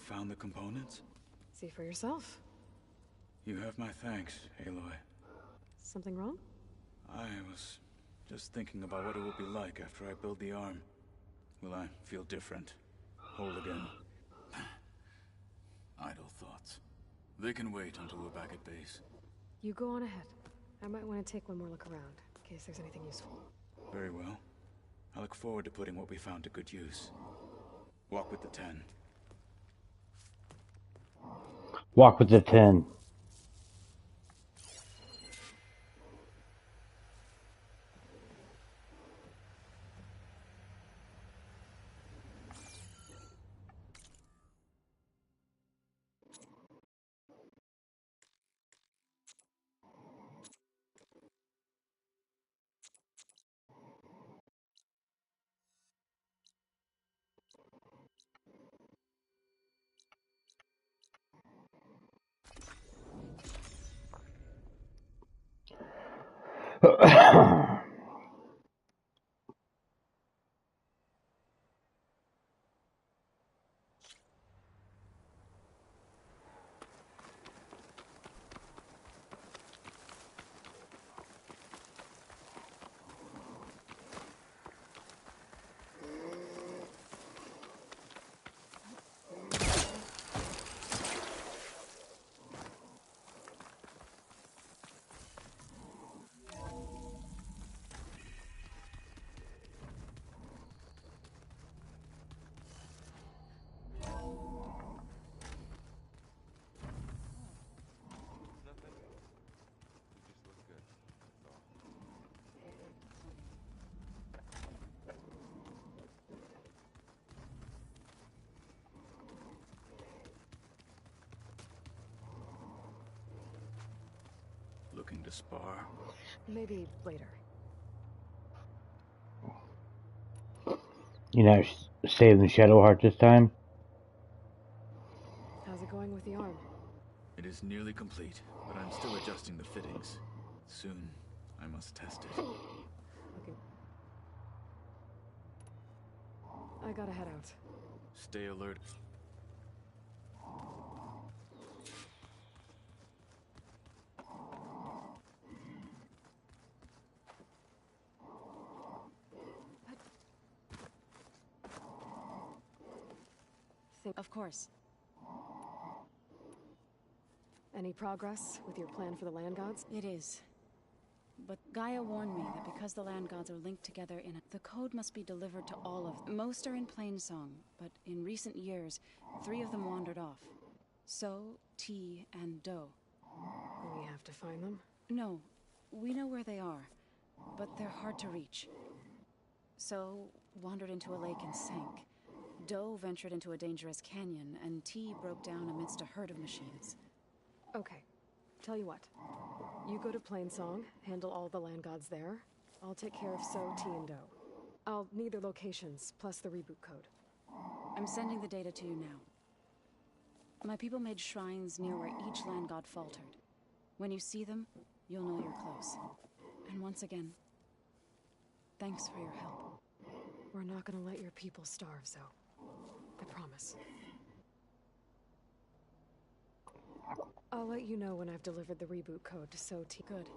Found the components? See for yourself. You have my thanks, Aloy. Something wrong? I was just thinking about what it will be like after I build the arm. Will I feel different? Whole again? Idle thoughts. They can wait until we're back at base. You go on ahead. I might want to take one more look around, in case there's anything useful. Very well. I look forward to putting what we found to good use. Walk with the 10. Walk with the 10. Looking to spar? Maybe later. You know, saving Shadowheart this time? How's it going with the arm? It is nearly complete, but I'm still adjusting the fittings. Soon, I must test it. Okay. I gotta head out. Stay alert. Of course. Any progress with your plan for the land gods? It is. But Gaia warned me that because the land gods are linked together the code must be delivered to all of them. Most are in Plainsong, but in recent years, 3 of them wandered off. So, T, and Do. We have to find them? No, we know where they are, but they're hard to reach. So, wandered into a lake and sank. Do ventured into a dangerous canyon, and T broke down amidst a herd of machines. Okay. Tell you what. You go to Plainsong, handle all the land gods there. I'll take care of So, T, and Do. I'll need their locations, plus the reboot code. I'm sending the data to you now. My people made shrines near where each land god faltered. When you see them, you'll know you're close. And once again, thanks for your help. We're not gonna let your people starve, Zo. I promise. I'll let you know when I've delivered the reboot code to So, T. Good.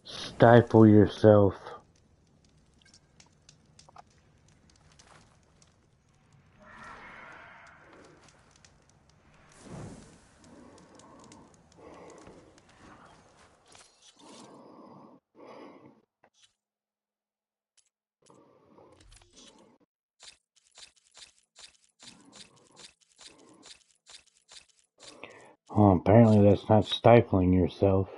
Stifle yourself. Oh, apparently that's not stifling yourself.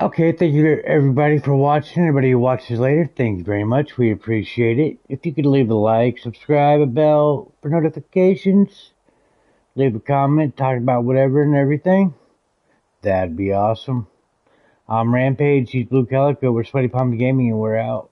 Okay, thank you to everybody for watching. Everybody who watches later, thanks very much. We appreciate it. If you could leave a like, subscribe, a bell for notifications, leave a comment, talk about whatever and everything. That'd be awesome. I'm Rampage, he's Blue Calico, we're Sweaty Palm Gaming, and we're out.